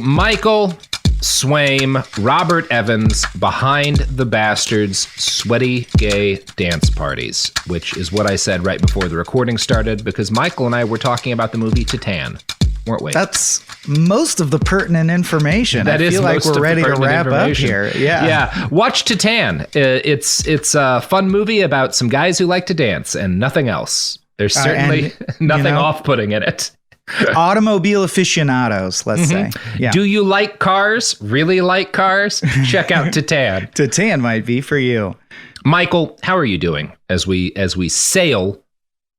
Michael Swaim, Robert Evans, Behind the Bastards, Sweaty Gay Dance Parties, which is what I said right before the recording started, because Michael and I were talking about the movie Titan, weren't we? That's most of the pertinent information. That I feel like we're ready to wrap up here. Yeah. Watch Titan. It's a fun movie about some guys who like to dance and nothing else. There's certainly nothing off-putting in it. Automobile aficionados, let's say. Yeah. Do you like cars? Really like cars? Check out Titan. Titan might be for you. Michael, how are you doing as we sail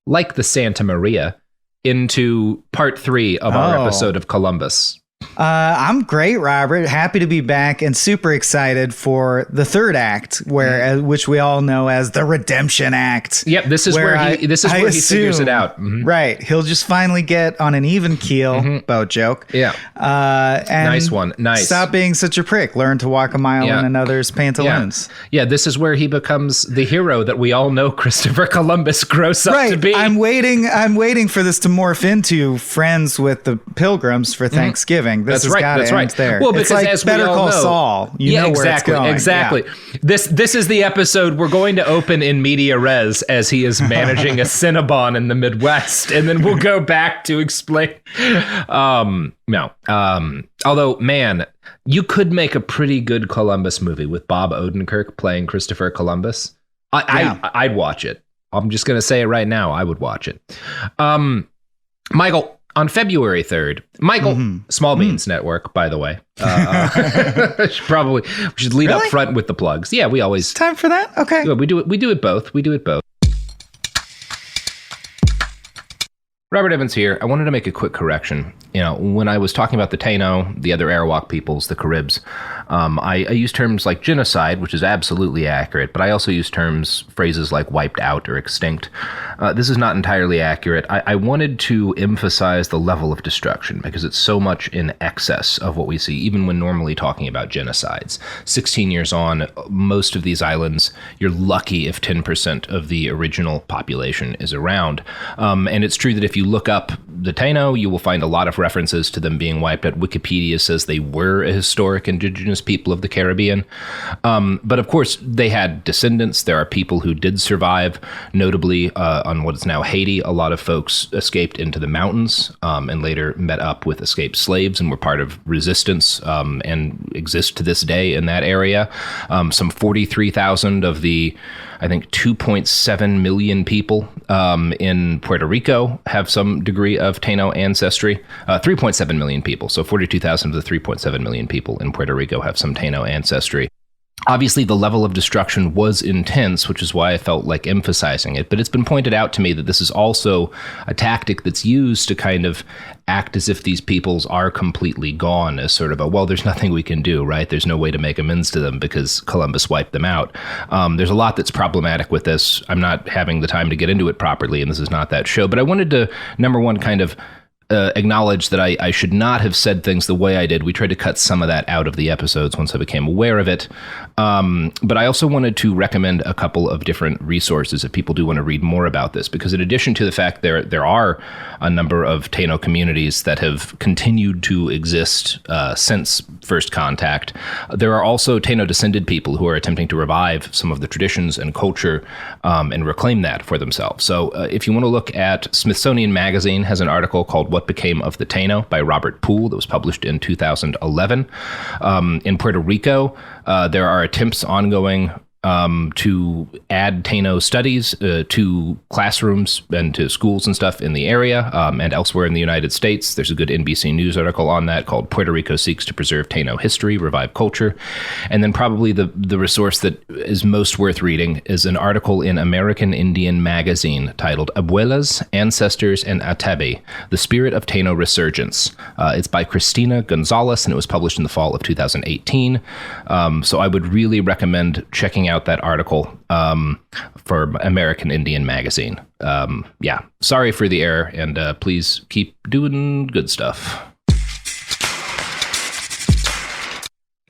like the Santa Maria into part 3 of our episode of Columbus? I'm great, Robert. Happy to be back and super excited for the third act, which we all know as the Redemption Act. Yep, this is where he figures it out. Mm-hmm. Right, he'll just finally get on an even keel. Boat joke. Yeah, and nice one. Nice. Stop being such a prick. Learn to walk a mile in another's pantaloons. Yeah, this is where he becomes the hero that we all know Christopher Columbus grows up to be. I'm waiting for this to morph into friends with the Pilgrims for Thanksgiving. This has got to end there. Well, because it's like as Better we all Call know, Saul. You know where it's going. Exactly. Yeah. This is the episode we're going to open in media res as he is managing a Cinnabon in the Midwest, and then we'll go back to explain. Although, man, you could make a pretty good Columbus movie with Bob Odenkirk playing Christopher Columbus. I'd watch it. I'm just going to say it right now. I would watch it. Michael, on February 3rd, Michael, Small Beans Network, by the way. We should lead up front with the plugs. Yeah, we always... Time for that? Okay. Yeah, we do it both. Robert Evans here. I wanted to make a quick correction. When I was talking about the Taino, the other Arawak peoples, the Caribs, I used terms like genocide, which is absolutely accurate, but I also use phrases like wiped out or extinct. This is not entirely accurate. I wanted to emphasize the level of destruction because it's so much in excess of what we see, even when normally talking about genocides. 16 years on, most of these islands, you're lucky if 10% of the original population is around. And it's true that if you look up the Taino, you will find a lot of references to them being wiped out. Wikipedia says they were a historic indigenous people of the Caribbean. But of course, they had descendants. There are people who did survive, notably on what is now Haiti. A lot of folks escaped into the mountains and later met up with escaped slaves and were part of resistance and exist to this day in that area. Some 43,000 of the, I think, 2.7 million people in Puerto Rico have some degree of Taino ancestry. 3.7 million people, so 42,000 of the 3.7 million people in Puerto Rico have some Taino ancestry. Obviously, the level of destruction was intense, which is why I felt like emphasizing it. But it's been pointed out to me that this is also a tactic that's used to kind of act as if these peoples are completely gone, as sort of there's nothing we can do, right? There's no way to make amends to them because Columbus wiped them out. There's a lot that's problematic with this. I'm not having the time to get into it properly, and this is not that show. But I wanted to, number one, kind of acknowledge that I should not have said things the way I did. We tried to cut some of that out of the episodes once I became aware of it. But I also wanted to recommend a couple of different resources if people do want to read more about this, because in addition to the fact there are a number of Taino communities that have continued to exist since first contact, there are also Taino descended people who are attempting to revive some of the traditions and culture and reclaim that for themselves. So if you want to look at Smithsonian Magazine has an article called What Became of the Taino by Robert Poole that was published in 2011. In Puerto Rico, there are attempts ongoing to add Taino studies to classrooms and to schools and stuff in the area and elsewhere in the United States. There's a good NBC News article on that called Puerto Rico Seeks to Preserve Taino History, Revive Culture. And then probably the resource that is most worth reading is an article in American Indian Magazine titled Abuelas, Ancestors, and Atabe, The Spirit of Taino Resurgence. It's by Christina Gonzalez, and it was published in the fall of 2018. So I would really recommend checking out that article for American Indian Magazine. Sorry for the error, and please keep doing good stuff.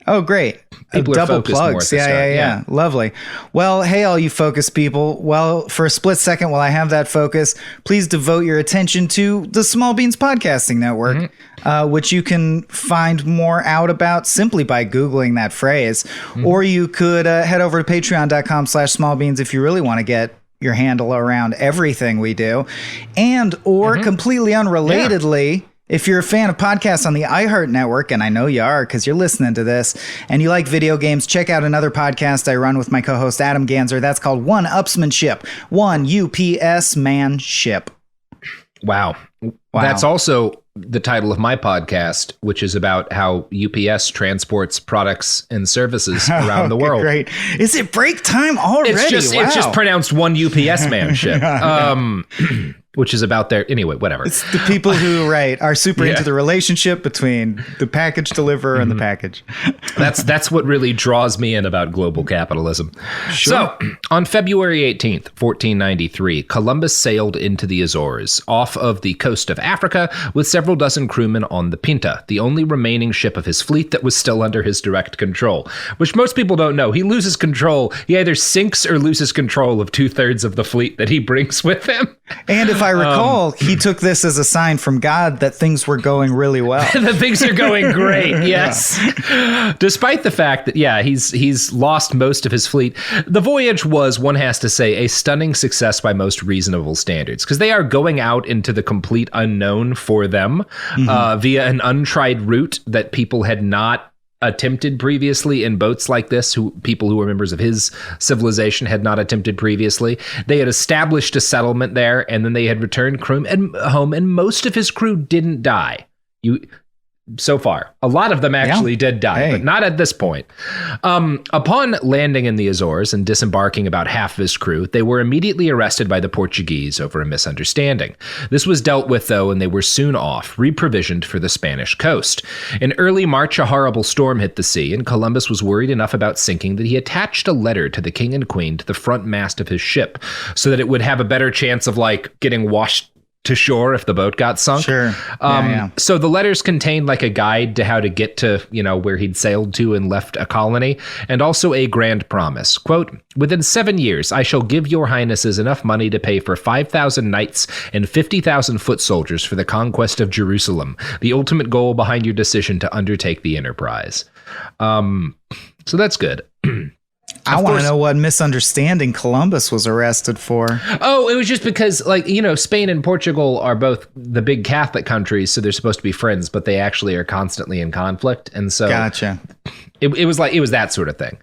Oh, great. People are Double focused more at plugs. the Yeah, start. yeah, yeah. Lovely. Well, hey, all you focused people. Well, for a split second while I have that focus, please devote your attention to the Small Beans Podcasting Network, which you can find more out about simply by Googling that phrase. Or you could head over to patreon.com/smallbeans if you really want to get your handle around everything we do. And or completely unrelatedly, if you're a fan of podcasts on the iHeart Network, and I know you are because you're listening to this, and you like video games, check out another podcast I run with my co-host Adam Ganzer. That's called One Upsmanship. One UPS Manship. Wow. That's also the title of my podcast, which is about how UPS transports products and services around the world. Great. Is it break time already? It's just pronounced One UPS Manship. Which is about their, anyway, whatever. It's the people who, are super into the relationship between the package deliverer and the package. That's what really draws me in about global capitalism. Sure. So, on February 18th, 1493, Columbus sailed into the Azores, off of the coast of Africa, with several dozen crewmen on the Pinta, the only remaining ship of his fleet that was still under his direct control, which most people don't know. He loses control. He either sinks or loses control of 2/3 of the fleet that he brings with him. And if I recall, he took this as a sign from God that things were going really well. That things are going great, yes. Despite the fact that, he's lost most of his fleet, the voyage was, one has to say, a stunning success by most reasonable standards, because they are going out into the complete unknown for them via an untried route that people had not attempted previously in boats like this, people who were members of his civilization had not attempted previously. They had established a settlement there, and then they had returned home, and most of his crew didn't die. So far, a lot of them actually did die, but not at this point. Upon landing in the Azores and disembarking about half of his crew, they were immediately arrested by the Portuguese over a misunderstanding. This was dealt with, though, and they were soon off, reprovisioned for the Spanish coast. In early March, a horrible storm hit the sea, and Columbus was worried enough about sinking that he attached a letter to the king and queen to the front mast of his ship, so that it would have a better chance of getting washed to shore if the boat got sunk. Sure. So the letters contained a guide to how to get to, where he'd sailed to and left a colony, and also a grand promise. Quote, "Within 7 years, I shall give your highnesses enough money to pay for 5,000 knights and 50,000 foot soldiers for the conquest of Jerusalem, the ultimate goal behind your decision to undertake the enterprise." So that's good. I want to know what misunderstanding Columbus was arrested for. Oh, it was just because, Spain and Portugal are both the big Catholic countries, so they're supposed to be friends, but they actually are constantly in conflict. And so Gotcha. It was that sort of thing.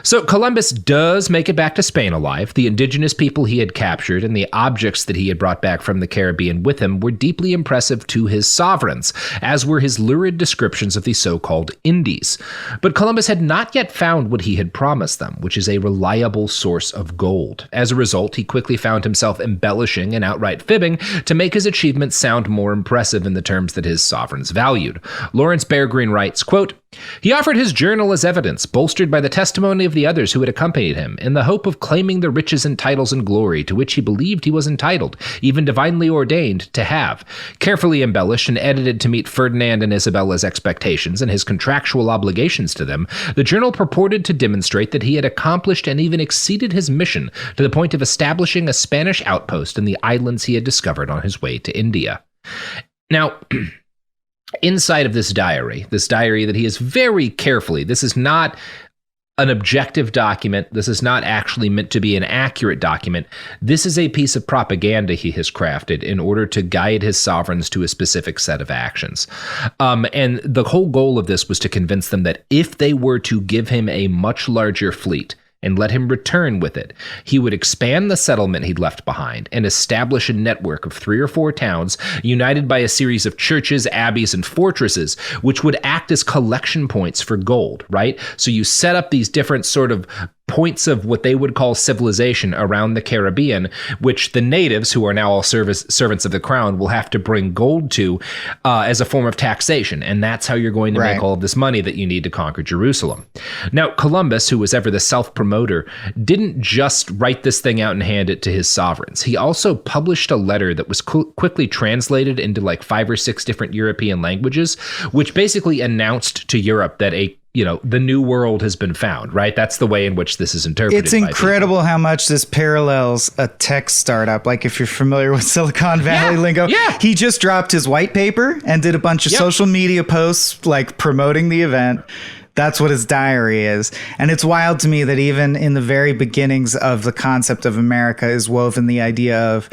So Columbus does make it back to Spain alive. The indigenous people he had captured and the objects that he had brought back from the Caribbean with him were deeply impressive to his sovereigns, as were his lurid descriptions of the so-called Indies. But Columbus had not yet found what he had promised them, which is a reliable source of gold. As a result, he quickly found himself embellishing and outright fibbing to make his achievements sound more impressive in the terms that his sovereigns valued. Lawrence Beargreen writes, quote, "He offered his journal as evidence, bolstered by the testimony of the others who had accompanied him, in the hope of claiming the riches and titles and glory to which he believed he was entitled, even divinely ordained, to have. Carefully embellished and edited to meet Ferdinand and Isabella's expectations and his contractual obligations to them, the journal purported to demonstrate that he had accomplished and even exceeded his mission to the point of establishing a Spanish outpost in the islands he had discovered on his way to India." Now, inside of this diary that he is very carefully, this is not an objective document. This is not actually meant to be an accurate document. This is a piece of propaganda he has crafted in order to guide his sovereigns to a specific set of actions. And the whole goal of this was to convince them that if they were to give him a much larger fleet and let him return with it, he would expand the settlement he'd left behind and establish a network of 3 or 4 towns united by a series of churches, abbeys, and fortresses, which would act as collection points for gold, right? So you set up these different sort of points of what they would call civilization around the Caribbean, which the natives, who are now all servants of the crown, will have to bring gold to as a form of taxation. And that's how you're going to make all of this money that you need to conquer Jerusalem. Now, Columbus, who was ever the self-promoter, didn't just write this thing out and hand it to his sovereigns. He also published a letter that was quickly translated into 5 or 6 different European languages, which basically announced to Europe that a the new world has been found, right? That's the way in which this is interpreted. It's incredible how much this parallels a tech startup. Like if you're familiar with Silicon Valley lingo, he just dropped his white paper and did a bunch of social media posts like promoting the event. That's what his diary is. And it's wild to me that even in the very beginnings of the concept of America is woven the idea of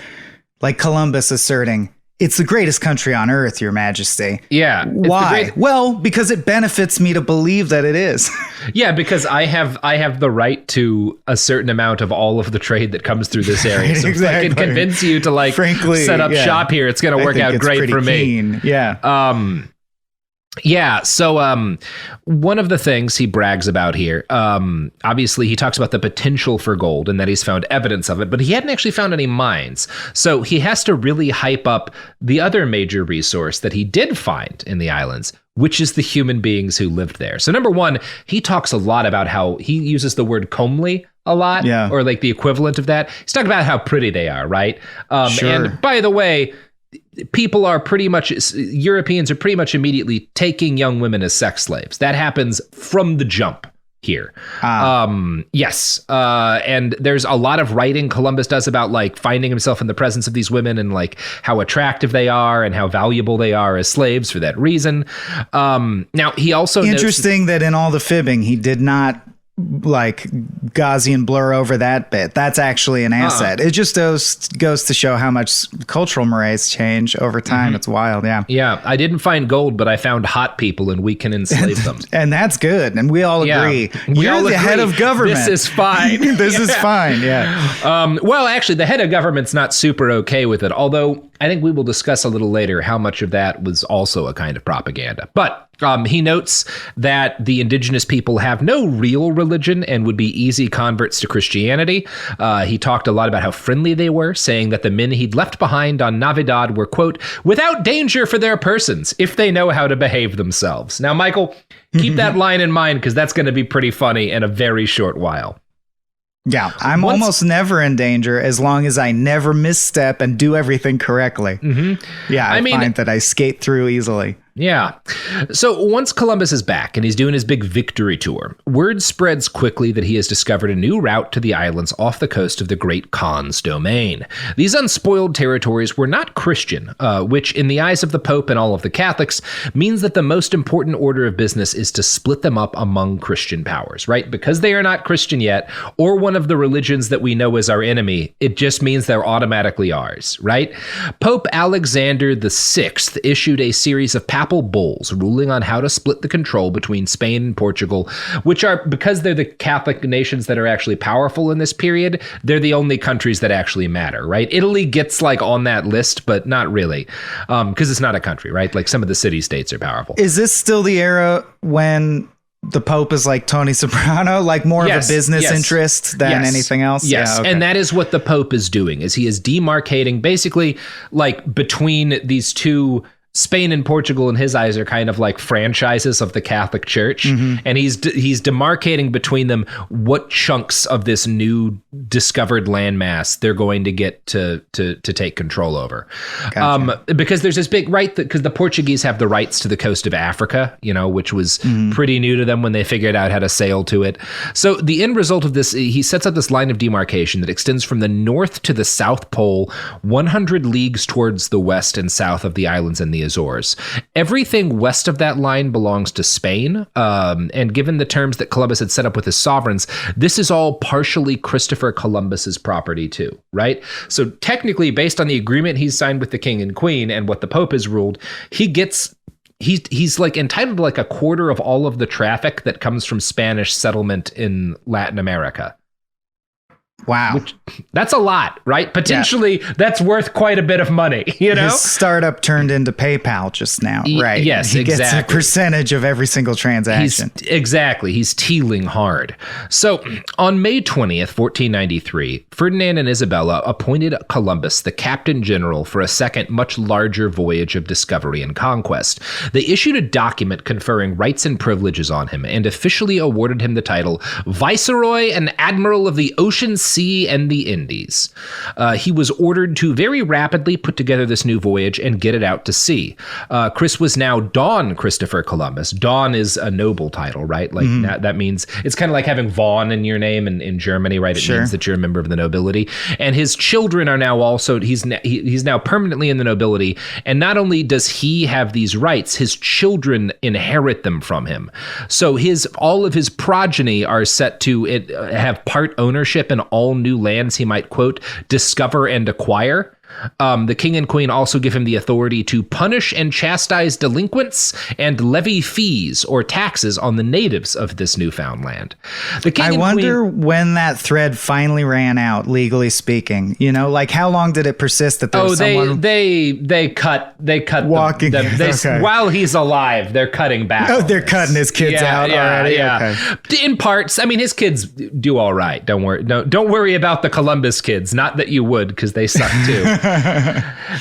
like Columbus asserting, it's the greatest country on earth, Your Majesty. Yeah. Why? Well, because it benefits me to believe that it is. Yeah, because I have the right to a certain amount of all of the trade that comes through this area. So if I can convince you to frankly, set up shop here, it's going to work out great for me. Yeah. Yeah. So one of the things he brags about here, obviously he talks about the potential for gold and that he's found evidence of it, but he hadn't actually found any mines. So he has to really hype up the other major resource that he did find in the islands, which is the human beings who lived there. So number one, he talks a lot about how he uses the word comely a lot, or like the equivalent of that. He's talking about how pretty they are, right? And by the way, Europeans are pretty much immediately taking young women as sex slaves. That happens from the jump here. Yes. And there's a lot of writing Columbus does about like finding himself in the presence of these women and like how attractive they are and how valuable they are as slaves for that reason. Now he also interesting that in all the fibbing, he did not like Gaussian blur over that bit. That's actually an asset. It just goes to show how much cultural mores change over time. It's wild. Yeah. I didn't find gold, but I found hot people and we can enslave them. And that's good. And we all agree. You're the head of government. This is fine. This is fine. Yeah. Well, actually, the head of government's not super okay with it, although I think we will discuss a little later how much of that was also a kind of propaganda. But he notes that the indigenous people have no real religion and would be easy converts to Christianity. He talked a lot about how friendly they were, saying that the men he'd left behind on Navidad were, quote, without danger for their persons if they know how to behave themselves. Now, Michael, keep that line in mind because that's going to be pretty funny in a very short while. Yeah, I'm almost never in danger as long as I never misstep and do everything correctly. Yeah, I find that I skate through easily. Yeah. So once Columbus is back and he's doing his big victory tour, word spreads quickly that he has discovered a new route to the islands off the coast of the Great Khan's domain. These unspoiled territories were not Christian, which in the eyes of the Pope and all of the Catholics means that the most important order of business is to split them up among Christian powers, right? Because they are not Christian yet, or one of the religions that we know as our enemy, it just means they're automatically ours, right? Pope Alexander VI issued a series of papal bulls ruling on how to split the control between Spain and Portugal, which are, because they're the Catholic nations that are actually powerful in this period, they're the only countries that actually matter, right? Italy gets like on that list, but not really, because it's not a country, right? Like some of the city-states are powerful. Is this still the era when the Pope is like Tony Soprano, like more of a business interest than anything else? Yes, yeah, okay. And that is what the Pope is doing, is he is demarcating basically like between these two. Spain and Portugal, in his eyes, are kind of like franchises of the Catholic Church, and he's demarcating between them what chunks of this new discovered landmass they're going to get to take control over. Gotcha. Because there's this big because the Portuguese have the rights to the coast of Africa, which was pretty new to them when they figured out how to sail to it. So the end result of this, he sets up this line of demarcation that extends from the north to the South Pole, 100 leagues towards the west and south of the islands and the Azores. Everything west of that line belongs to Spain, and given the terms that Columbus had set up with his sovereigns, this is all partially Christopher Columbus's property too, right? So technically, based on the agreement he's signed with the king and queen and what the Pope has ruled, he's like entitled to like a quarter of all of the traffic that comes from Spanish settlement in Latin America. Wow. That's a lot, right? Potentially, that's worth quite a bit of money, His startup turned into PayPal just now, right? Yes, he exactly. Gets a percentage of every single transaction. He's tealing hard. So on May 20th, 1493, Ferdinand and Isabella appointed Columbus the captain general for a second, much larger voyage of discovery and conquest. They issued a document conferring rights and privileges on him and officially awarded him the title Viceroy and Admiral of the Ocean sea and the Indies. He was ordered to very rapidly put together this new voyage and get it out to sea. Chris was now Don Christopher Columbus. Don is a noble title, right? Like that means it's kind of like having Vaughn in your name in Germany, right? It means that you're a member of the nobility. And his children are now also, he's now permanently in the nobility. And not only does he have these rights, his children inherit them from him. So all of his progeny are set to have part ownership in all new lands he might, quote, discover and acquire. The king and queen also give him the authority to punish and chastise delinquents and levy fees or taxes on the natives of this newfound land. The king I wonder when that thread finally ran out, legally speaking. You know, like how long did it persist that there was someone... they cut walking while he's alive. They're cutting back. Oh, they're cutting his kids out already. Yeah. Okay. In parts, I mean, his kids do all right. Don't worry about the Columbus kids. Not that you would, because they suck too.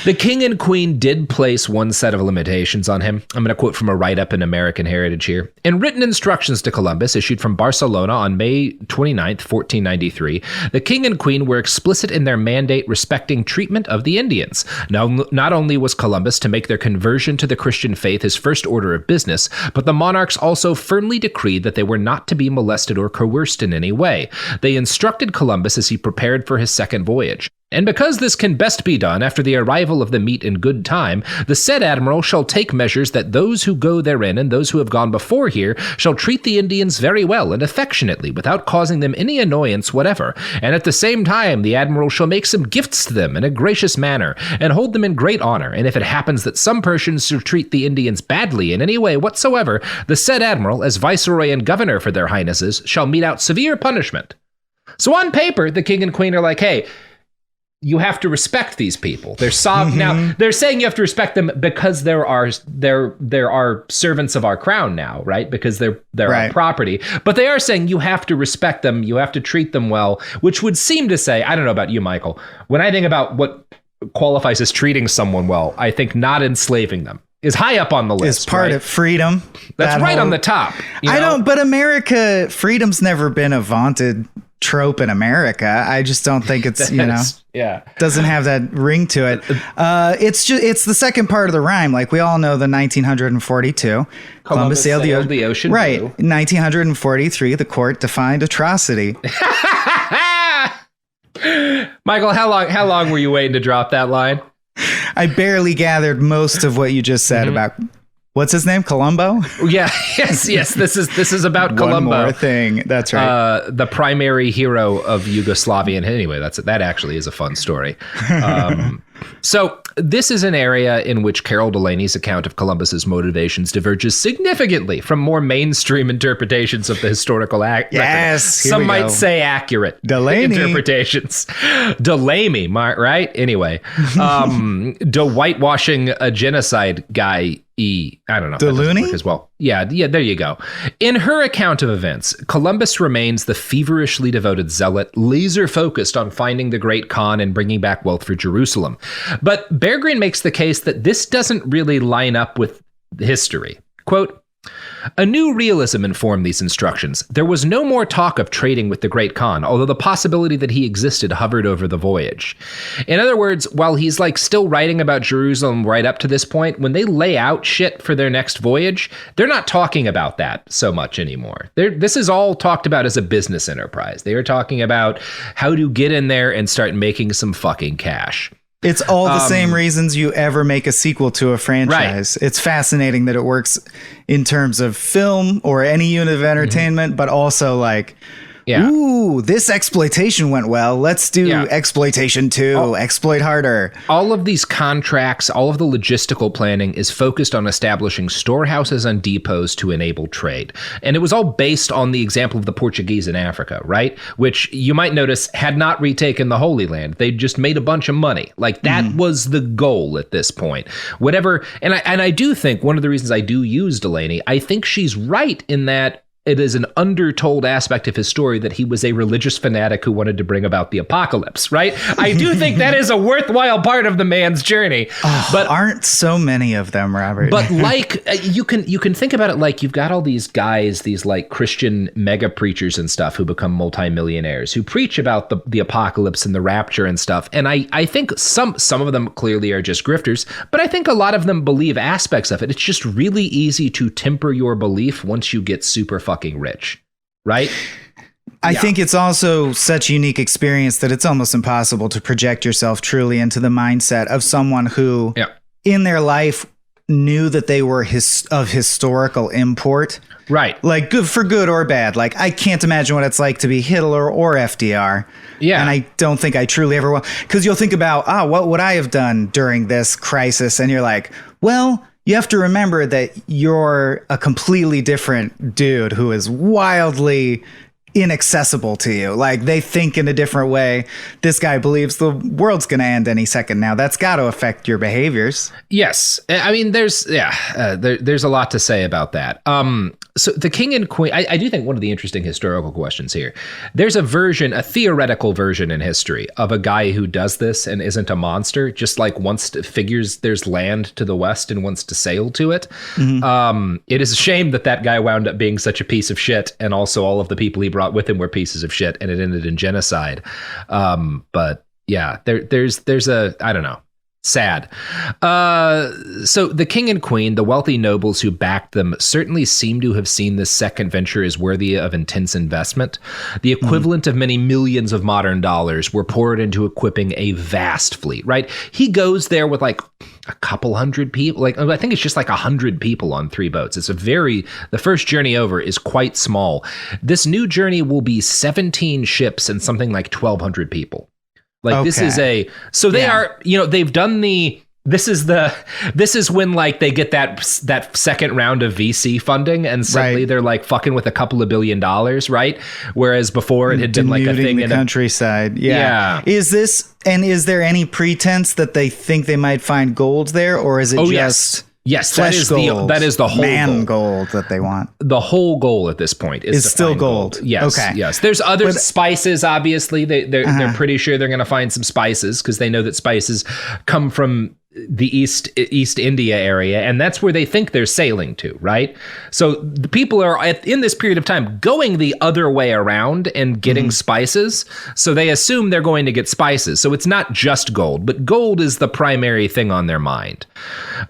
The king and queen did place one set of limitations on him. I'm going to quote from a write-up in American Heritage here. In written instructions to Columbus issued from Barcelona on May 29th, 1493, the king and queen were explicit in their mandate respecting treatment of the Indians. Now, not only was Columbus to make their conversion to the Christian faith his first order of business, but the monarchs also firmly decreed that they were not to be molested or coerced in any way. They instructed Columbus as he prepared for his second voyage. And because this can best be done after the arrival of the meat in good time, the said admiral shall take measures that those who go therein and those who have gone before here shall treat the Indians very well and affectionately without causing them any annoyance whatever. And at the same time, the admiral shall make some gifts to them in a gracious manner and hold them in great honor. And if it happens that some persons shall treat the Indians badly in any way whatsoever, the said admiral, as viceroy and governor for their highnesses, shall mete out severe punishment. So on paper, the king and queen are like, hey, you have to respect these people. They're now they're saying you have to respect them because there are servants of our crown now, right? Because they're our property. But they are saying you have to respect them, you have to treat them well, which would seem to say, I don't know about you, Michael, when I think about what qualifies as treating someone well, I think not enslaving them is high up on the list. It's part of freedom. That's right on the top. But America, freedom's never been a vaunted trope in America. I just don't think it's, doesn't have that ring to it. It's the second part of the rhyme. Like we all know the 1942 Columbus sailed the ocean. Right. Blue. 1943, the court defined atrocity. Michael, how long were you waiting to drop that line? I barely gathered most of what you just said about what's his name? Columbo? Yeah. Yes. This is about Columbo. One more thing. That's right. The primary hero of Yugoslavia. And anyway, that actually is a fun story. So this is an area in which Carol Delaney's account of Columbus's motivations diverges significantly from more mainstream interpretations of the historical act. Yes. Some might say accurate interpretations. Delaney, right? Anyway, whitewashing a genocide guy. I don't know. DeLooney as well. Yeah, there you go. In her account of events, Columbus remains the feverishly devoted zealot, laser focused on finding the great Khan and bringing back wealth for Jerusalem. But Bear Green makes the case that this doesn't really line up with history. Quote, a new realism informed these instructions. There was no more talk of trading with the Great Khan, although the possibility that he existed hovered over the voyage. In other words, while he's still writing about Jerusalem right up to this point, when they lay out shit for their next voyage, they're not talking about that so much anymore. This is all talked about as a business enterprise. They are talking about how to get in there and start making some fucking cash. It's all the same reasons you ever make a sequel to a franchise. Right. It's fascinating that it works in terms of film or any unit of entertainment, but also ooh, this exploitation went well. Let's do exploitation 2, exploit harder. All of these contracts, all of the logistical planning is focused on establishing storehouses and depots to enable trade. And it was all based on the example of the Portuguese in Africa, right? Which you might notice had not retaken the Holy Land. They just made a bunch of money. That was the goal at this point. Whatever. And I do think one of the reasons I do use Delaney, I think she's right in that an undertold aspect of his story that he was a religious fanatic who wanted to bring about the apocalypse, right? I do think that is a worthwhile part of the man's journey. But aren't so many of them, Robert? But like you can think about it like you've got all these guys, these like Christian mega preachers and stuff who become multimillionaires who preach about the apocalypse and the rapture and stuff. And I think some of them clearly are just grifters, but I think a lot of them believe aspects of it. It's just really easy to temper your belief once you get super fucking rich, right? I think it's also such a unique experience that it's almost impossible to project yourself truly into the mindset of someone who in their life knew that they were of historical import. Right. Like good for good or bad. Like I can't imagine what it's like to be Hitler or FDR. Yeah. And I don't think I truly ever will. Because you'll think about, what would I have done during this crisis? And you're like, well, you have to remember that you're a completely different dude who is wildly inaccessible to you. Like they think in a different way. This guy believes the world's going to end any second now. That's got to affect your behaviors. Yes. I mean, there's a lot to say about that. So the king and queen, I do think one of the interesting historical questions here, there's a theoretical version in history of a guy who does this and isn't a monster, just like figures there's land to the west and wants to sail to it. Mm-hmm. It is a shame that guy wound up being such a piece of shit, and also all of the people he brought with him were pieces of shit, and it ended in genocide. But yeah, there's a, I don't know, sad. So the king and queen, the wealthy nobles who backed them, certainly seem to have seen this second venture as worthy of intense investment. The equivalent of many millions of modern dollars were poured into equipping a vast fleet, right? He goes there with like a couple hundred people. Like, I think it's just like 100 people on 3 boats. The first journey over is quite small. This new journey will be 17 ships and something like 1,200 people. Like this is they've done this is when like they get that second round of VC funding and suddenly they're like fucking with a couple of $1 billion, right? Whereas before it had been like a thing in the countryside. Yeah. Is there any pretense that they think they might find gold there, or is it just Yes, that is the whole gold that they want. The whole goal at this point is still gold. Yes, yes. There's other spices. Obviously, they're pretty sure they're going to find some spices because they know that spices come from the East India area, and that's where they think they're sailing to, right? So the people are in this period of time going the other way around and getting spices. So they assume they're going to get spices. So it's not just gold, but gold is the primary thing on their mind.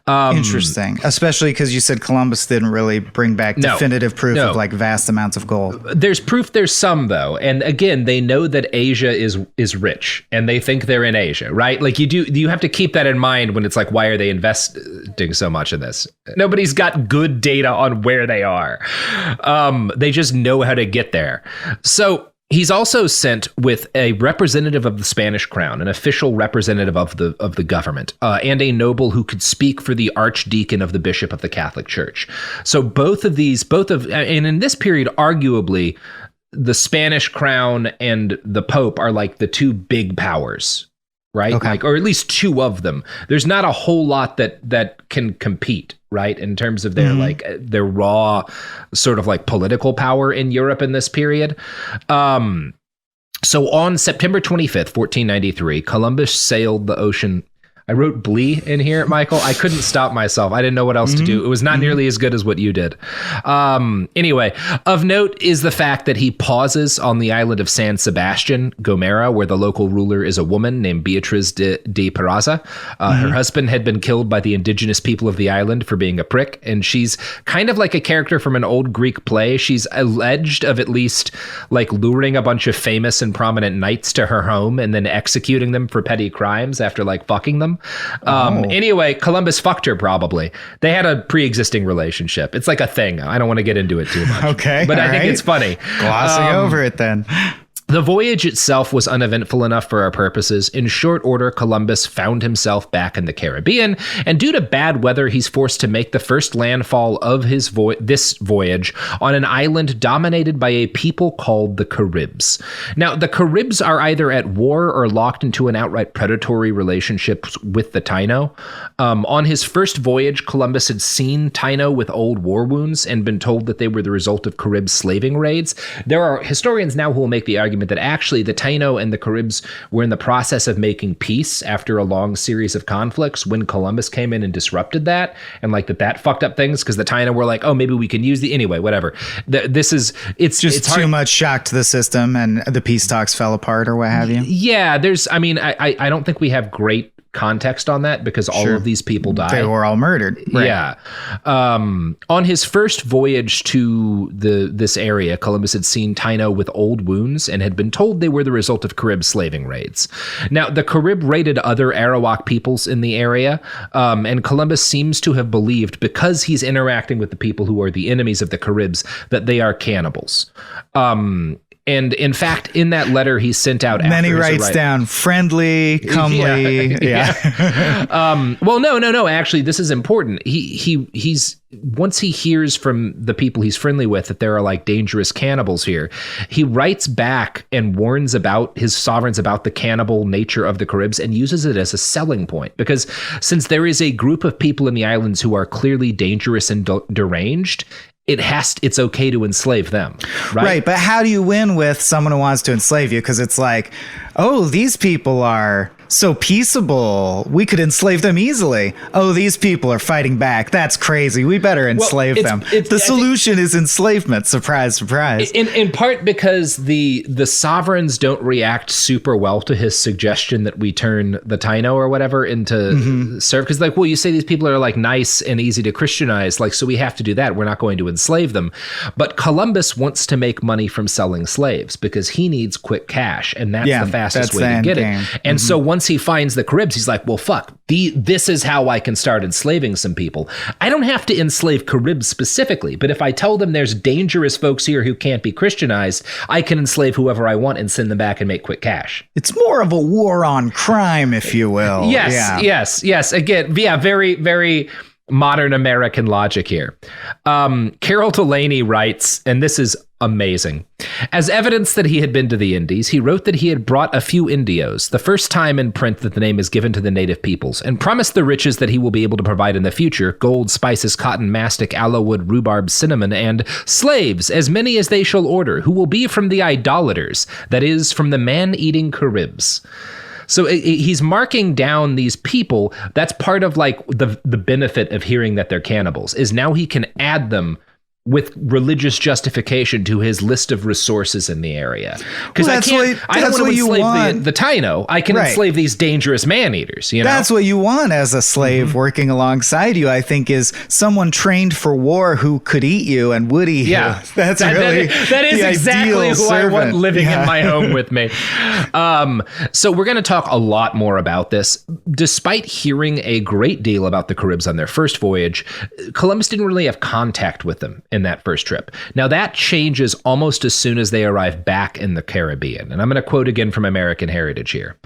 Interesting, especially because you said Columbus didn't really bring back definitive proof of like vast amounts of gold. There's proof. There's some though, and again, they know that Asia is rich, and they think they're in Asia, right? Like you have to keep that in mind when it's like, why are they investing so much in this? Nobody's got good data on where they are. They just know how to get there. So he's also sent with a representative of the Spanish crown, an official representative of the government, and a noble who could speak for the archdeacon of the bishop of the Catholic Church. So and in this period, arguably, the Spanish crown and the Pope are like the two big powers, right? Okay. Like, or at least two of them. There's not a whole lot that can compete, right? In terms of their like their raw sort of like political power in Europe in this period. So on September 25th, 1493, Columbus sailed the ocean. I wrote Blee in here, Michael. I couldn't stop myself. I didn't know what else to do. It was not nearly as good as what you did. Anyway, of note is the fact that he pauses on the island of San Sebastian, Gomera, where the local ruler is a woman named Beatriz de Peraza. Her husband had been killed by the indigenous people of the island for being a prick, and she's kind of like a character from an old Greek play. She's alleged of at least like luring a bunch of famous and prominent knights to her home and then executing them for petty crimes after like fucking them. Anyway, Columbus fucked her probably. They had a pre-existing relationship. It's like a thing. I don't want to get into it too much. Okay. But I think it's funny. Glossing over it then. The voyage itself was uneventful enough for our purposes. In short order, Columbus found himself back in the Caribbean, and due to bad weather, he's forced to make the first landfall of this voyage on an island dominated by a people called the Caribs. Now, the Caribs are either at war or locked into an outright predatory relationship with the Taino. On his first voyage, Columbus had seen Taino with old war wounds and been told that they were the result of Carib slaving raids. There are historians now who will make the argument that actually the Taino and the Caribs were in the process of making peace after a long series of conflicts when Columbus came in and disrupted that, and like that fucked up things because the Taino were like, oh, maybe we can use anyway, whatever. It's too much shock to the system, and the peace talks fell apart or what have you. Yeah, I don't think we have great context on that because all of these people died. They were all murdered. Right. Yeah. On his first voyage to this area, Columbus had seen Taino with old wounds and had been told they were the result of Carib slaving raids. Now, the Carib raided other Arawak peoples in the area, and Columbus seems to have believed, because he's interacting with the people who are the enemies of the Caribs, that they are cannibals. And in fact, in that letter he sent out, then he writes down friendly, comely. Yeah. Well, no. Actually, this is important. He's once he hears from the people he's friendly with that there are like dangerous cannibals here, he writes back and warns about his sovereigns about the cannibal nature of the Caribs and uses it as a selling point. Because since there is a group of people in the islands who are clearly dangerous and deranged, it's okay to enslave them, right? But how do you win with someone who wants to enslave you? Because it's like, oh, these people are so peaceable, we could enslave them easily. Oh, these people are fighting back. That's crazy. We better enslave them. The solution is enslavement. Surprise, surprise. In part because the sovereigns don't react super well to his suggestion that we turn the Taino or whatever into serve. Because like, well, you say these people are like nice and easy to Christianize, like, so we have to do that. We're not going to enslave them. But Columbus wants to make money from selling slaves because he needs quick cash, and that's the fastest way to get it. And so once he finds the Caribs, he's like, well, fuck, this is how I can start enslaving some people. I don't have to enslave Caribs specifically, but if I tell them there's dangerous folks here who can't be Christianized, I can enslave whoever I want and send them back and make quick cash. It's more of a war on crime, if you will. Yes. Again, very, very modern American logic here. Carol Delaney writes, and this is amazing. As evidence that he had been to the Indies, he wrote that he had brought a few Indios, the first time in print that the name is given to the native peoples, and promised the riches that he will be able to provide in the future: gold, spices, cotton, mastic, aloe wood, rhubarb, cinnamon, and slaves, as many as they shall order, who will be from the idolaters, that is, from the man-eating Caribs. So he's marking down these people. That's part of like the benefit of hearing that they're cannibals, is now he can add them with religious justification to his list of resources in the area. Because I don't want to enslave the Taino. I can enslave these dangerous man-eaters. You know? That's what you want as a slave working alongside you, I think, is someone trained for war who could eat you and would eat you. That is exactly who I want living in my home with me. So we're going to talk a lot more about this. Despite hearing a great deal about the Caribs on their first voyage, Columbus didn't really have contact with them in that first trip. Now that changes almost as soon as they arrive back in the Caribbean. And I'm going to quote again from American Heritage here.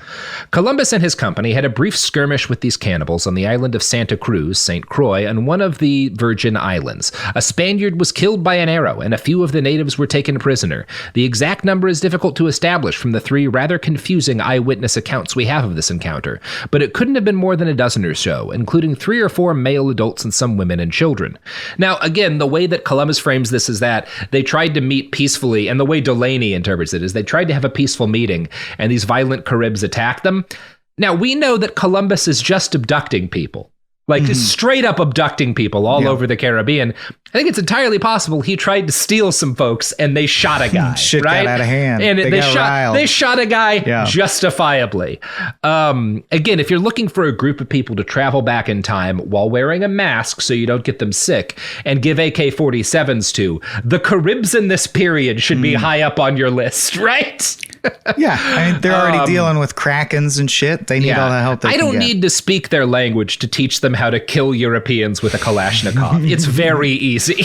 Columbus and his company had a brief skirmish with these cannibals on the island of Santa Cruz, St. Croix, and one of the Virgin Islands. A Spaniard was killed by an arrow, and a few of the natives were taken prisoner. The exact number is difficult to establish from the three rather confusing eyewitness accounts we have of this encounter, but it couldn't have been more than a dozen or so, including 3 or 4 male adults and some women and children. Now, again, the way that Columbus frames this is that they tried to meet peacefully, and the way Delaney interprets it is they tried to have a peaceful meeting, and these violent Caribs attacked them. Now, we know that Columbus is just abducting people. Like straight up abducting people all over the Caribbean. I think it's entirely possible he tried to steal some folks and they shot a guy. Shit got out of hand. And they shot a guy justifiably. Again, if you're looking for a group of people to travel back in time while wearing a mask so you don't get them sick and give AK-47s to, the Caribs in this period should be high up on your list, right? I mean, they're already dealing with krakens and shit. They need all the help they can get. I don't need to speak their language to teach them how to kill Europeans with a Kalashnikov. It's very easy.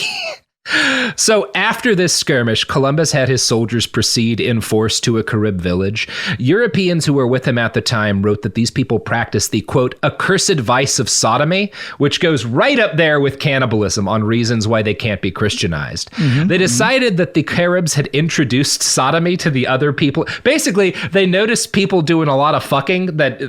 So after this skirmish, Columbus had his soldiers proceed in force to a Carib village. Europeans who were with him at the time wrote that these people practiced the, quote, accursed vice of sodomy, which goes right up there with cannibalism on reasons why they can't be Christianized. They decided that the Caribs had introduced sodomy to the other people. Basically, they noticed people doing a lot of fucking that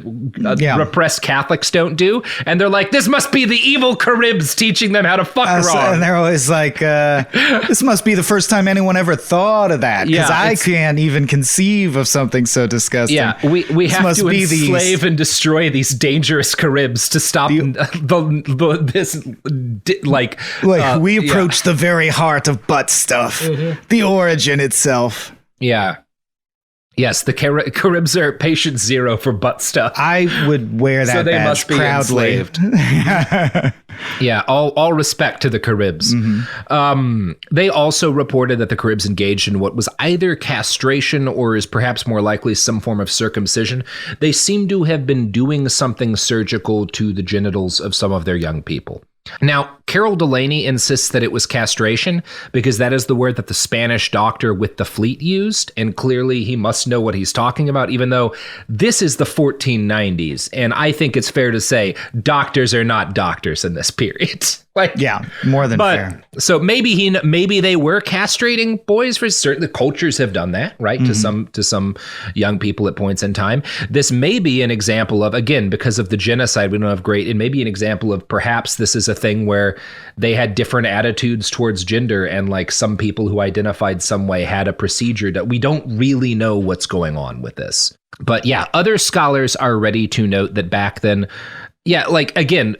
repressed Catholics don't do. And they're like, this must be the evil Caribs teaching them how to fuck wrong. And they're always like, this must be the first time anyone ever thought of that. Because I can't even conceive of something so disgusting. Yeah, we have to enslave and destroy these dangerous Caribs to stop we approach the very heart of butt stuff, the origin itself. Yeah. Yes, the Caribs are patient zero for butt stuff. I would wear that badge must be proudly. Enslaved. Yeah, all respect to the Caribs. They also reported that the Caribs engaged in what was either castration or is perhaps more likely some form of circumcision. They seem to have been doing something surgical to the genitals of some of their young people. Now, Carol Delaney insists that it was castration because that is the word that the Spanish doctor with the fleet used, and clearly he must know what he's talking about, even though this is the 1490s, and I think it's fair to say doctors are not doctors in this period. More than fair. So maybe they were castrating boys for certain. The cultures have done that, right? To some young people at points in time. This may be an example of, again, because of the genocide, we don't have great. It may be an example of perhaps this is a thing where they had different attitudes towards gender, and like some people who identified some way had a procedure that we don't really know what's going on with this. But yeah, other scholars are ready to note that back then. Yeah, like, again,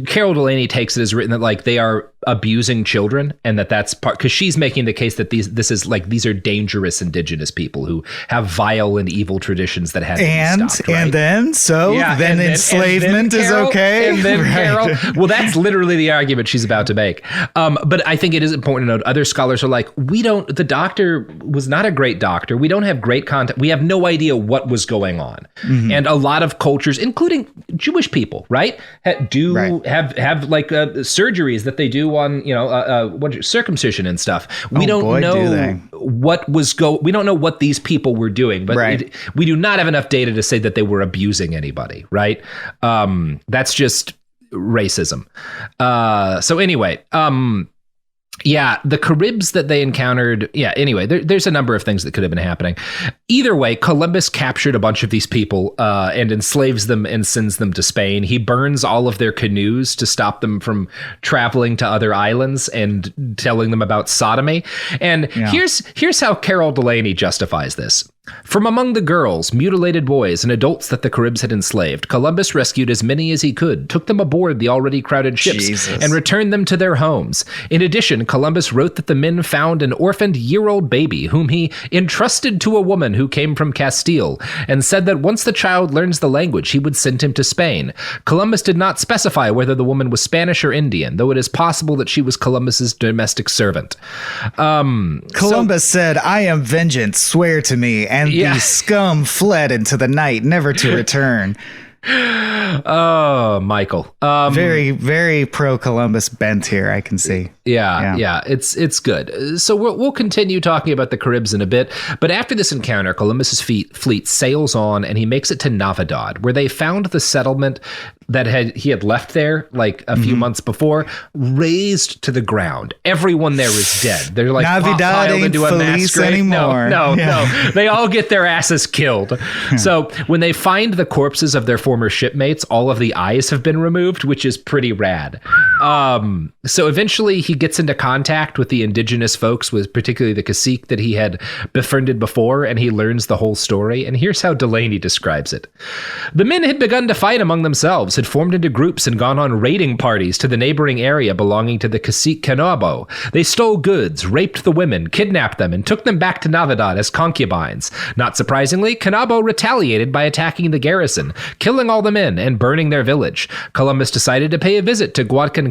Carol Delaney takes it as written that, like, they are abusing children, and that's part, because she's making the case that these are dangerous indigenous people who have vile and evil traditions that had to be stopped, right? And then enslavement is okay. And then Carol, well, that's literally the argument she's about to make. But I think it is important to note, other scholars are like, the doctor was not a great doctor. We don't have great contact. We have no idea what was going on. And a lot of cultures, including Jewish people, right, have like surgeries that they do on circumcision and stuff. We don't know we don't know what these people were doing, but we do not have enough data to say that they were abusing anybody, right? That's just racism. So anyway, the Caribs that they encountered. Yeah, anyway, there's a number of things that could have been happening. Either way, Columbus captured a bunch of these people and enslaves them and sends them to Spain. He burns all of their canoes to stop them from traveling to other islands and telling them about sodomy. And here's how Carol Delaney justifies this. From among the girls, mutilated boys, and adults that the Caribs had enslaved, Columbus rescued as many as he could, took them aboard the already crowded ships, and returned them to their homes. In addition, Columbus wrote that the men found an orphaned year-old baby whom he entrusted to a woman who came from Castile, and said that once the child learns the language, he would send him to Spain. Columbus did not specify whether the woman was Spanish or Indian, though it is possible that she was Columbus's domestic servant. Columbus said, "I am vengeance, swear to me," and the scum fled into the night, never to return. Oh, Michael. Very, very pro Columbus bent here, I can see. Yeah, it's good. So we'll continue talking about the Caribs in a bit, but after this encounter, Columbus's fleet sails on, and he makes it to Navidad, where they found the settlement that he had left there like a few months before, razed to the ground. Everyone there is dead. They're like Navidad ain't into a mass grave anymore. No. They all get their asses killed. So when they find the corpses of their former shipmates, all of the eyes have been removed, which is pretty rad. So eventually he gets into contact with the indigenous folks, with particularly the cacique that he had befriended before, and he learns the whole story. And here's how Delaney describes it. The men had begun to fight among themselves, had formed into groups and gone on raiding parties to the neighboring area belonging to the cacique Canabo. They stole goods, raped the women, kidnapped them, and took them back to Navidad as concubines. Not surprisingly, Canabo retaliated by attacking the garrison, killing all the men and burning their village. Columbus decided to pay a visit to Guadalcanal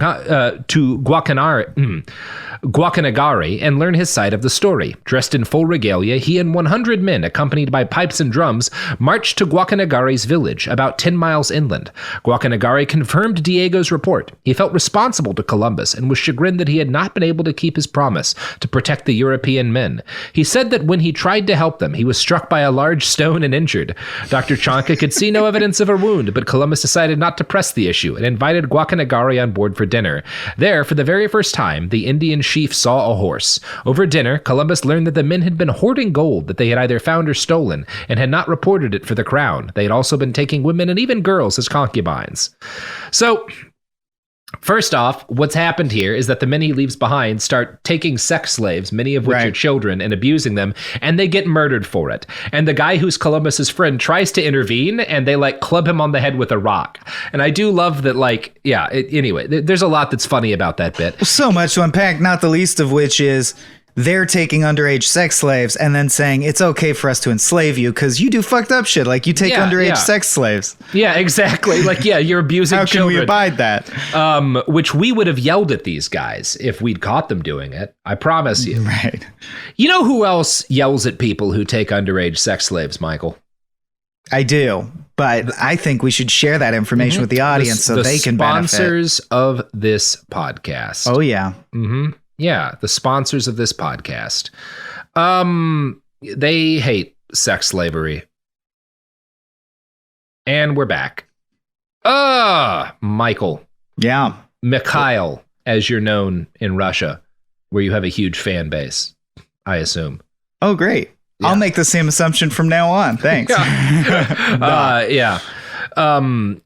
Guacanagari and learn his side of the story. Dressed in full regalia, he and 100 men, accompanied by pipes and drums, marched to Guacanagari's village, about 10 miles inland. Guacanagari confirmed Diego's report. He felt responsible to Columbus and was chagrined that he had not been able to keep his promise to protect the European men. He said that when he tried to help them, he was struck by a large stone and injured. Dr. Chanka could see no evidence of a wound, but Columbus decided not to press the issue and invited Guacanagari on board for dinner. There, for the very first time, the Indian chief saw a horse. Over dinner, Columbus learned that the men had been hoarding gold that they had either found or stolen and had not reported it for the crown. They had also been taking women and even girls as concubines. So, first off, what's happened here is that the men he leaves behind start taking sex slaves, many of which are children, and abusing them, and they get murdered for it. And the guy who's Columbus's friend tries to intervene, and they club him on the head with a rock. And I do love that, anyway, there's a lot that's funny about that bit. So much to unpack, not the least of which is they're taking underage sex slaves and then saying it's okay for us to enslave you because you do fucked up shit. Like you take underage sex slaves. Yeah, exactly. You're abusing How children. How can we abide that? Which we would have yelled at these guys if we'd caught them doing it. I promise you. Right. You know who else yells at people who take underage sex slaves, Michael? I do, but I think we should share that information with the audience so they can benefit. The sponsors of this podcast. Oh, yeah. Mm-hmm. Yeah, the sponsors of this podcast. They hate sex slavery. And we're back. Michael. Yeah. Mikhail, as you're known in Russia, where you have a huge fan base, I assume. Oh, great. Yeah. I'll make the same assumption from now on. Thanks. Yeah.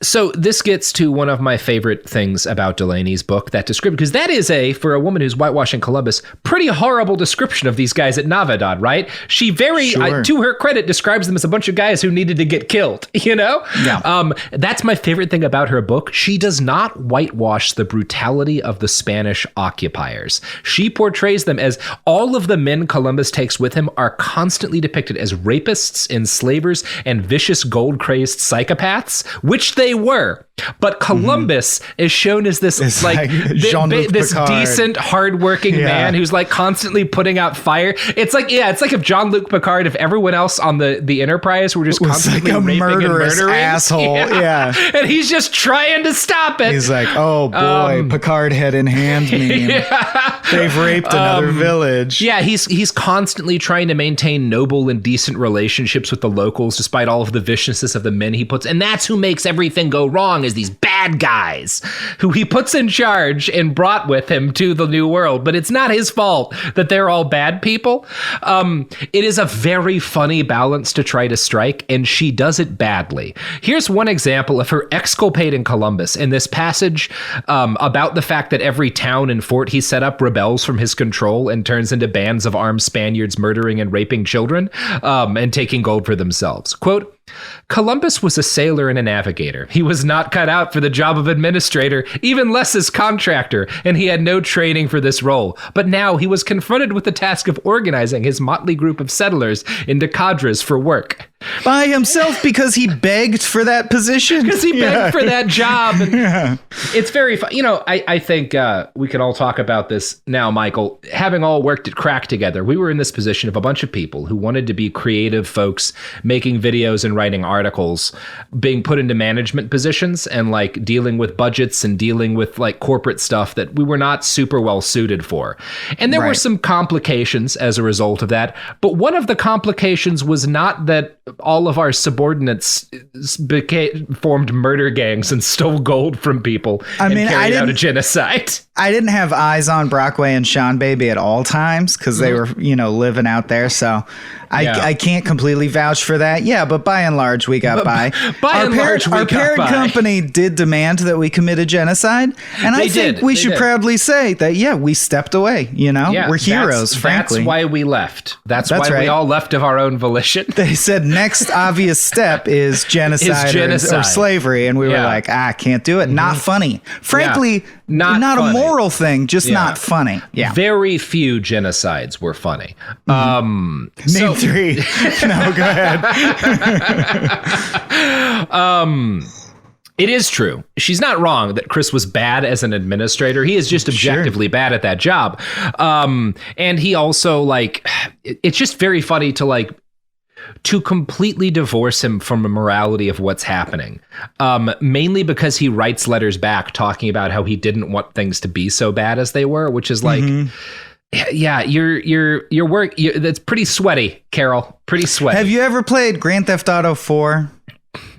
So this gets to one of my favorite things about Delaney's book, that description, because that is for a woman who's whitewashing Columbus, pretty horrible description of these guys at Navidad, right? She to her credit, describes them as a bunch of guys who needed to get killed, you know? Yeah. That's my favorite thing about her book. She does not whitewash the brutality of the Spanish occupiers. She portrays them as all of the men Columbus takes with him are constantly depicted as rapists, enslavers, and vicious gold-crazed psychopaths, which they were. But Columbus is shown as this this decent, hardworking man who's constantly putting out fire. It's if Jean-Luc Picard, if everyone else on the Enterprise were just constantly raping and murdering, asshole, and he's just trying to stop it. He's like, oh boy, Picard head in hand me. They've raped another village. Yeah, he's constantly trying to maintain noble and decent relationships with the locals, despite all of the viciousness of the men he puts. And that's who makes everything go wrong, is these bad guys who he puts in charge and brought with him to the New World. But it's not his fault that they're all bad people. It is a very funny balance to try to strike, and she does it badly. Here's one example of her exculpating Columbus in this passage about the fact that every town and fort he set up rebels from his control and turns into bands of armed Spaniards murdering and raping children and taking gold for themselves. Quote, Columbus was a sailor and a navigator. He was not cut out for the job of administrator, even less as contractor, and he had no training for this role. But now he was confronted with the task of organizing his motley group of settlers into cadres for work. By himself, because he begged for that position? Because he begged for that job. And it's very fun. I think we can all talk about this now, Michael. Having all worked at Crack together, we were in this position of a bunch of people who wanted to be creative folks making videos and writing articles, being put into management positions and dealing with budgets and dealing with corporate stuff that we were not super well suited for. And there were some complications as a result of that. But one of the complications was not that all of our subordinates formed murder gangs and stole gold from people and carried out a genocide. I didn't have eyes on Brockway and Sean Baby at all times because they were, living out there. So I can't completely vouch for that. Yeah, but by and large, we got by. Our parent company did demand that we committed genocide. And I think we should proudly say that, we stepped away. We're heroes, frankly. That's why we left. That's why we all left of our own volition. They said next obvious step is genocide. Or slavery. And we were like, can't do it. Not funny. Frankly, not a moral thing, just not funny. Yeah. Very few genocides were funny. Name 3. No, go ahead. It is true. She's not wrong that Chris was bad as an administrator. He is just objectively bad at that job. And he also, like, it's just very funny to, like, to completely divorce him from the morality of what's happening, mainly because he writes letters back talking about how he didn't want things to be so bad as they were, which is like, yeah, your work, that's pretty sweaty, Carol. Pretty sweaty. Have you ever played Grand Theft Auto 4?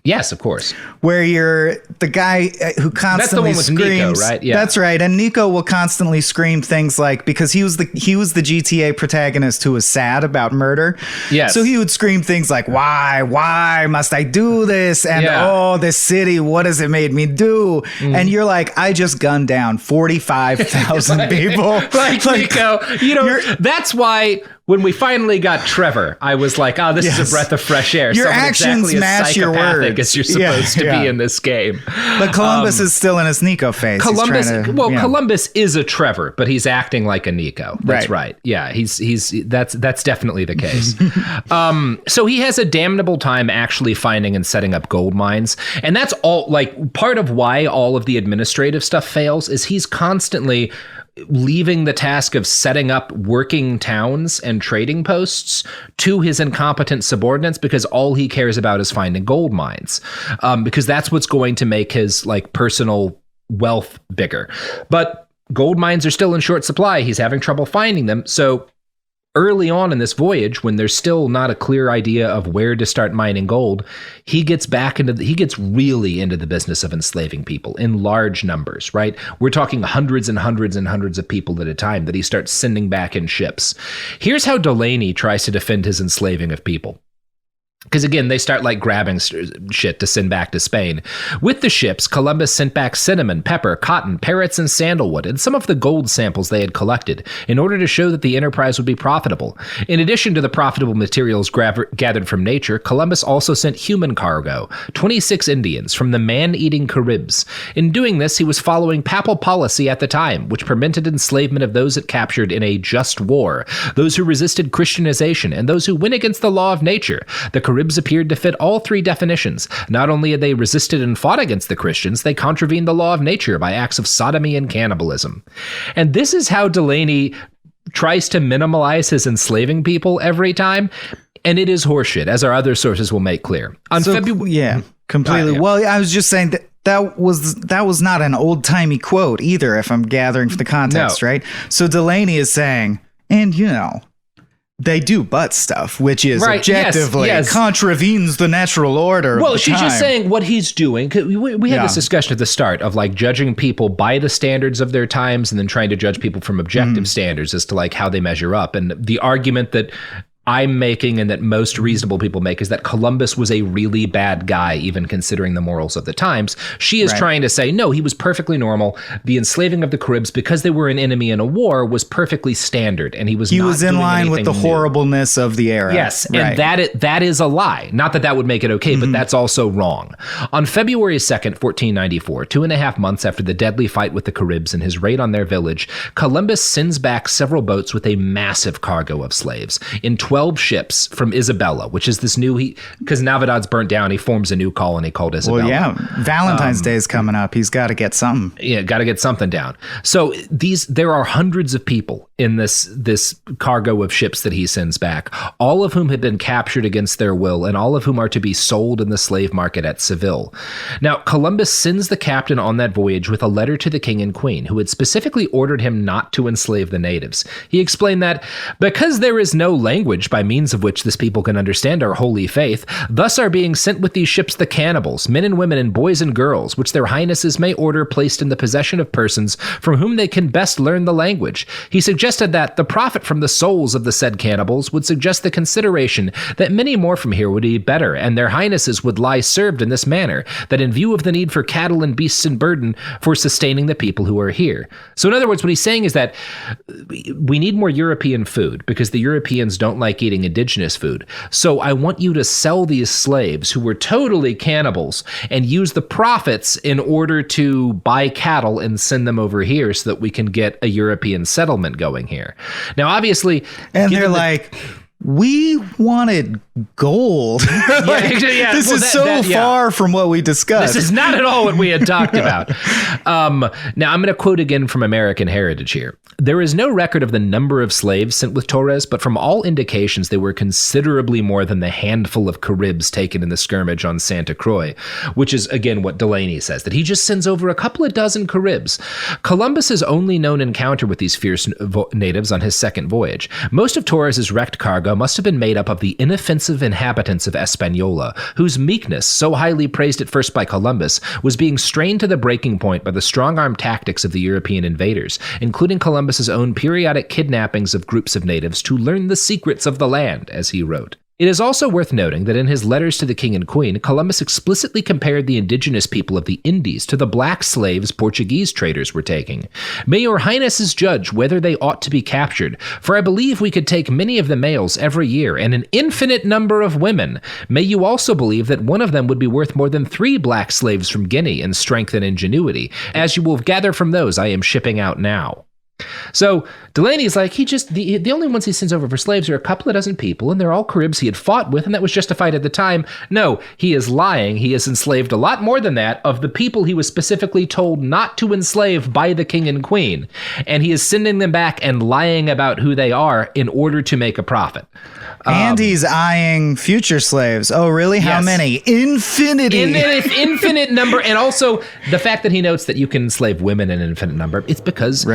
Yes, of course. Where you're the guy who constantly That's the one with screams. Nico, right? Yeah. That's right. And Nico will constantly scream things like, because he was the GTA protagonist who was sad about murder. Yes. So he would scream things like, why must I do this? And oh, this city, what has it made me do? And you're like, I just gunned down 45,000 people. Like Nico, that's why when we finally got Trevor, I was like, oh, this is a breath of fresh air. Your Someone actions exactly match your words. As you're supposed to be in this game. But Columbus is still in his Nico phase. Columbus is a Trevor, but he's acting like a Nico. That's right. Yeah, that's definitely the case. So he has a damnable time actually finding and setting up gold mines. And that's all, like, part of why all of the administrative stuff fails is he's constantly leaving the task of setting up working towns and trading posts to his incompetent subordinates, because all he cares about is finding gold mines, because that's what's going to make his, like, personal wealth bigger. But gold mines are still in short supply. He's having trouble finding them. So early on in this voyage, when there's still not a clear idea of where to start mining gold, he gets really into the business of enslaving people in large numbers, right? We're talking hundreds and hundreds and hundreds of people at a time that he starts sending back in ships. Here's how Delaney tries to defend his enslaving of people. Because again, they start, like, grabbing shit to send back to Spain. With the ships, Columbus sent back cinnamon, pepper, cotton, parrots, and sandalwood, and some of the gold samples they had collected, in order to show that the enterprise would be profitable. In addition to the profitable materials gathered from nature, Columbus also sent human cargo, 26 Indians from the man-eating Caribs. In doing this, he was following papal policy at the time, which permitted enslavement of those it captured in a just war, those who resisted Christianization, and those who went against the law of nature. The Caribs appeared to fit all three definitions. Not only had they resisted and fought against the Christians, they contravened the law of nature by acts of sodomy and cannibalism. And this is how Delaney tries to minimalize his enslaving people every time. And it is horseshit, as our other sources will make clear. Completely. Well, I was just saying that was not an old-timey quote either, if I'm gathering from the context, right? So Delaney is saying, and they do butt stuff, which is objectively contravenes the natural order. Well, she's just saying what he's doing. We had this discussion at the start of, like, judging people by the standards of their times and then trying to judge people from objective standards as to, like, how they measure up. And the argument that I'm making and that most reasonable people make is that Columbus was a really bad guy, even considering the morals of the times. She is trying to say, no, he was perfectly normal. The enslaving of the Caribs, because they were an enemy in a war, was perfectly standard, and he was in line with the horribleness of the era. Yes, and that is a lie. Not that would make it okay, but that's also wrong. On February 2nd, 1494, 2.5 months after the deadly fight with the Caribs and his raid on their village, Columbus sends back several boats with a massive cargo of slaves. In 12 ships from Isabella, which is this new, because Navidad's burnt down, he forms a new colony called Isabella. Well, yeah, Valentine's Day is coming up. He's got to get something. Yeah, got to get something down. So there are hundreds of people in this cargo of ships that he sends back, all of whom had been captured against their will, and all of whom are to be sold in the slave market at Seville. Now, Columbus sends the captain on that voyage with a letter to the king and queen, who had specifically ordered him not to enslave the natives. He explained that, because there is no language by means of which this people can understand our holy faith, thus are being sent with these ships the cannibals, men and women and boys and girls, which their highnesses may order placed in the possession of persons from whom they can best learn the language. He suggested that the profit from the souls of the said cannibals would suggest the consideration that many more from here would be better, and their highnesses would lie served in this manner, that in view of the need for cattle and beasts and burden for sustaining the people who are here. So in other words, what he's saying is that we need more European food, because the Europeans don't like eating indigenous food. So I want you to sell these slaves who were totally cannibals and use the profits in order to buy cattle and send them over here so that we can get a European settlement going here. Now, obviously, and they're like, we wanted gold. This is so far from what we discussed. This is not at all what we had talked about. Now, I'm going to quote again from American Heritage here. There is no record of the number of slaves sent with Torres, but from all indications, they were considerably more than the handful of Caribs taken in the skirmish on Santa Croix, which is, again, what Delaney says, that he just sends over a couple of dozen Caribs. Columbus's only known encounter with these fierce natives on his second voyage. Most of Torres's wrecked cargo must have been made up of the inoffensive inhabitants of Hispaniola, whose meekness, so highly praised at first by Columbus, was being strained to the breaking point by the strong-arm tactics of the European invaders, including Columbus's own periodic kidnappings of groups of natives to learn the secrets of the land, as he wrote. It is also worth noting that in his letters to the king and queen, Columbus explicitly compared the indigenous people of the Indies to the black slaves Portuguese traders were taking. May your highnesses judge whether they ought to be captured, for I believe we could take many of the males every year and an infinite number of women. May you also believe that one of them would be worth more than 3 black slaves from Guinea in strength and ingenuity, as you will gather from those I am shipping out now. So Delaney's like, the only ones he sends over for slaves are a couple of dozen people, and they're all Caribs he had fought with, and that was justified at the time. No, he is lying. He has enslaved a lot more than that of the people he was specifically told not to enslave by the king and queen, and he is sending them back and lying about who they are in order to make a profit. And he's eyeing future slaves. Oh, really? How many? Infinity. Infinite number. And also the fact that he notes that you can enslave women in an infinite number. It's because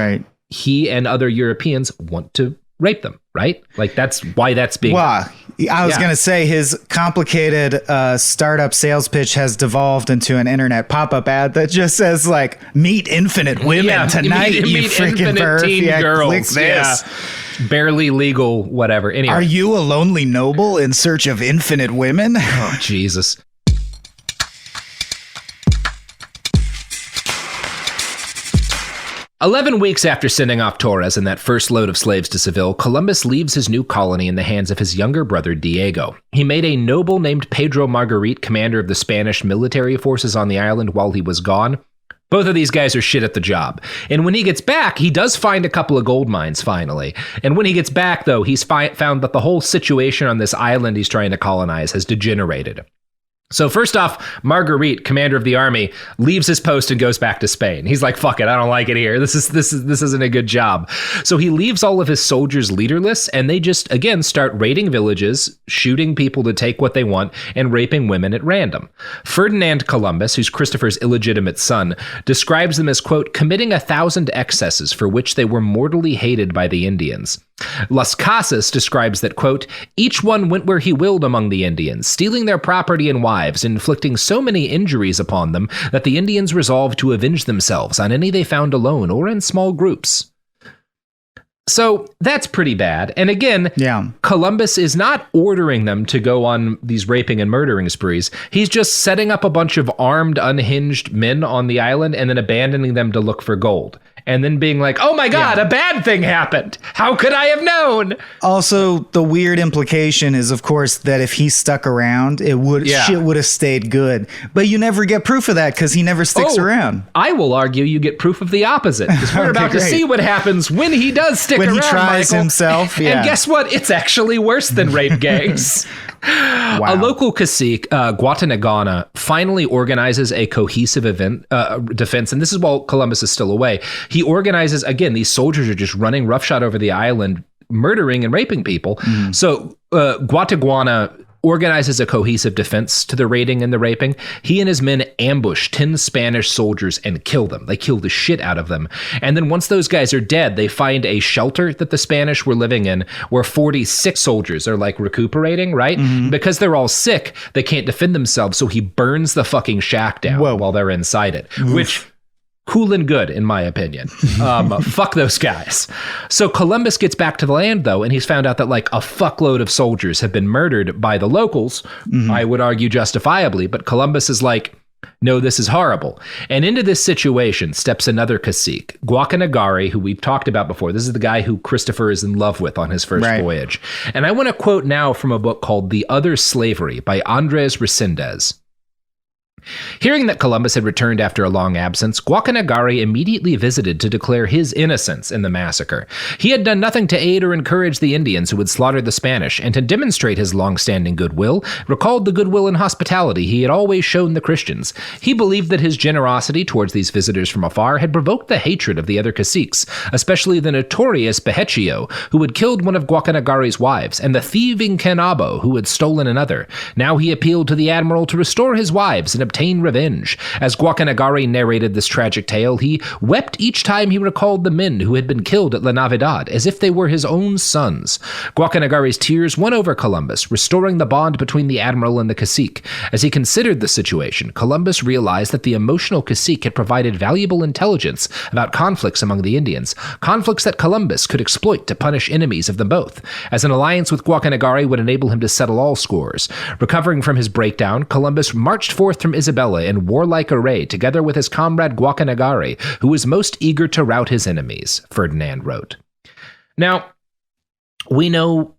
he and other Europeans want to rape them, right? Like that's why that's being... Wow. I was going to say his complicated startup sales pitch has devolved into an internet pop-up ad that just says like, meet infinite women tonight, you freaking perv. Girls. Click this. Barely legal, whatever. Anyway. Are you a lonely noble in search of infinite women? Oh, Jesus. "11 weeks after sending off Torres and that first load of slaves to Seville, Columbus leaves his new colony in the hands of his younger brother Diego. He made a noble named Pedro Margarite commander of the Spanish military forces on the island while he was gone. Both of these guys are shit at the job. And when he gets back, he does find a couple of gold mines, finally. And when he gets back, though, he's found that the whole situation on this island he's trying to colonize has degenerated. So first off, Marguerite, commander of the army, leaves his post and goes back to Spain. He's like, fuck it, I don't like it here. This isn't a good job. So he leaves all of his soldiers leaderless, and they just, again, start raiding villages, shooting people to take what they want, and raping women at random. Ferdinand Columbus, who's Christopher's illegitimate son, describes them as, quote, committing 1,000 excesses for which they were mortally hated by the Indians. Las Casas describes that, quote, each one went where he willed among the Indians, stealing their property and wives, inflicting so many injuries upon them that the Indians resolved to avenge themselves on any they found alone or in small groups. So that's pretty bad. And again, Columbus is not ordering them to go on these raping and murdering sprees. He's just setting up a bunch of armed, unhinged men on the island and then abandoning them to look for gold. And then being like, oh my God, a bad thing happened. How could I have known? Also, the weird implication is, of course, that if he stuck around, shit would have stayed good. But you never get proof of that because he never sticks around. I will argue you get proof of the opposite. Because we're about to see what happens when he does stick around, when he tries Michael. himself. And guess what? It's actually worse than rape gangs. Wow. A local cacique, Guatanagana, finally organizes a cohesive defense, and this is while Columbus is still away. He organizes, again, these soldiers are just running roughshod over the island, murdering and raping people. So Guataguana organizes a cohesive defense to the raiding and the raping. He and his men ambush 10 Spanish soldiers and kill them. They kill the shit out of them. And then once those guys are dead, they find a shelter that the Spanish were living in where 46 soldiers are like recuperating, right? Because they're all sick, they can't defend themselves. So he burns the fucking shack down while they're inside it, which... cool and good, in my opinion. Fuck those guys. So Columbus gets back to the land, though, and he's found out that like a fuckload of soldiers have been murdered by the locals. I would argue justifiably, but Columbus is like, no, this is horrible. And into this situation steps another cacique, Guacanagari, who we've talked about before. This is the guy who Christopher is in love with on his first voyage. And I want to quote now from a book called The Other Slavery by Andres Resendez. Hearing that Columbus had returned after a long absence, Guacanagari immediately visited to declare his innocence in the massacre. He had done nothing to aid or encourage the Indians who had slaughtered the Spanish, and to demonstrate his long-standing goodwill, recalled the goodwill and hospitality he had always shown the Christians. He believed that his generosity towards these visitors from afar had provoked the hatred of the other caciques, especially the notorious Behechio, who had killed one of Guacanagari's wives, and the thieving Cannabo, who had stolen another. Now he appealed to the admiral to restore his wives and obtain revenge. As Guacanagari narrated this tragic tale, he wept each time he recalled the men who had been killed at La Navidad, as if they were his own sons. Guacanagari's tears won over Columbus, restoring the bond between the admiral and the cacique. As he considered the situation, Columbus realized that the emotional cacique had provided valuable intelligence about conflicts among the Indians, conflicts that Columbus could exploit to punish enemies of them both, as an alliance with Guacanagari would enable him to settle all scores. Recovering from his breakdown, Columbus marched forth from Isabella in warlike array, together with his comrade Guacanagari, who was most eager to rout his enemies, Ferdinand wrote. Now, we know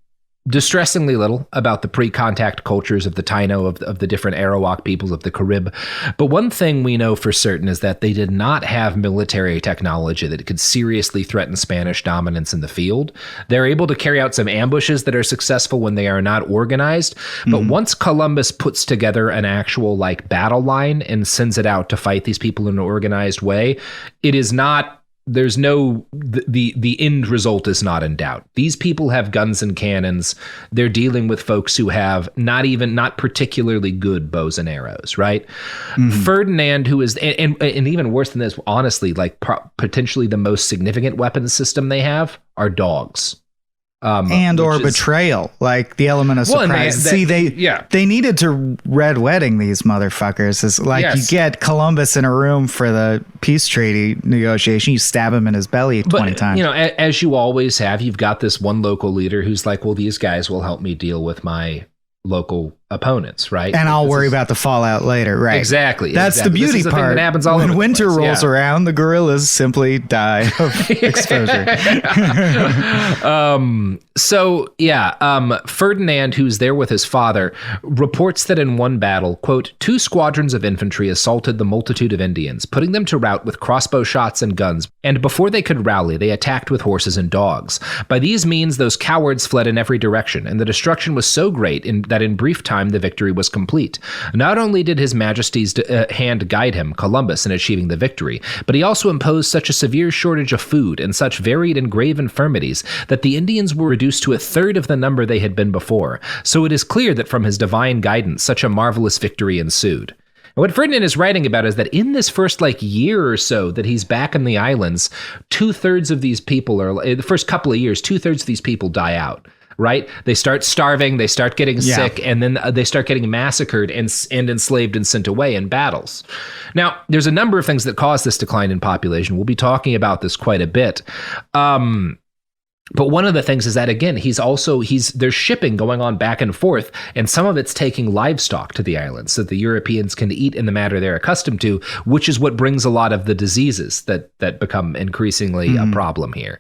distressingly little about the pre-contact cultures of the Taino, of the different Arawak peoples of the Carib. But one thing we know for certain is that they did not have military technology that could seriously threaten Spanish dominance in the field. They're able to carry out some ambushes that are successful when they are not organized. But once Columbus puts together an actual battle line and sends it out to fight these people in an organized way, it is not there's no the end result is not in doubt. These people have guns and cannons. They're dealing with folks who have not particularly good bows and arrows, right? Ferdinand, who is and even worse than this, honestly, potentially the most significant weapons system they have are dogs. Or betrayal, like the element of surprise. They needed to red wedding these motherfuckers. It's you get Columbus in a room for the peace treaty negotiation, you stab him in his belly 20 times. As you always have, you've got this one local leader who's like, well, these guys will help me deal with my local opponents, right? And I'll worry about the fallout later, right? Exactly. That's the beauty part. That happens all when winter rolls around, the gorillas simply die of exposure. Ferdinand, who's there with his father, reports that in one battle, quote, 2 squadrons of infantry assaulted the multitude of Indians, putting them to rout with crossbow shots and guns, and before they could rally, they attacked with horses and dogs. By these means, those cowards fled in every direction, and the destruction was so great that in brief time the victory was complete. Not only did His Majesty's hand guide him, Columbus, in achieving the victory, but he also imposed such a severe shortage of food and such varied and grave infirmities that the Indians were reduced to a third of the number they had been before. So it is clear that from his divine guidance, such a marvelous victory ensued. And what Ferdinand is writing about is that in this first year or so that he's back in the islands, 2/3 of these people the first couple of years, 2/3 of these people die out. Right? They start starving, they start getting sick, and then they start getting massacred and enslaved and sent away in battles. Now, there's a number of things that cause this decline in population. We'll be talking about this quite a bit. But one of the things is that, again, there's shipping going on back and forth, and some of it's taking livestock to the islands so the Europeans can eat in the manner they're accustomed to, which is what brings a lot of the diseases that become increasingly a problem here.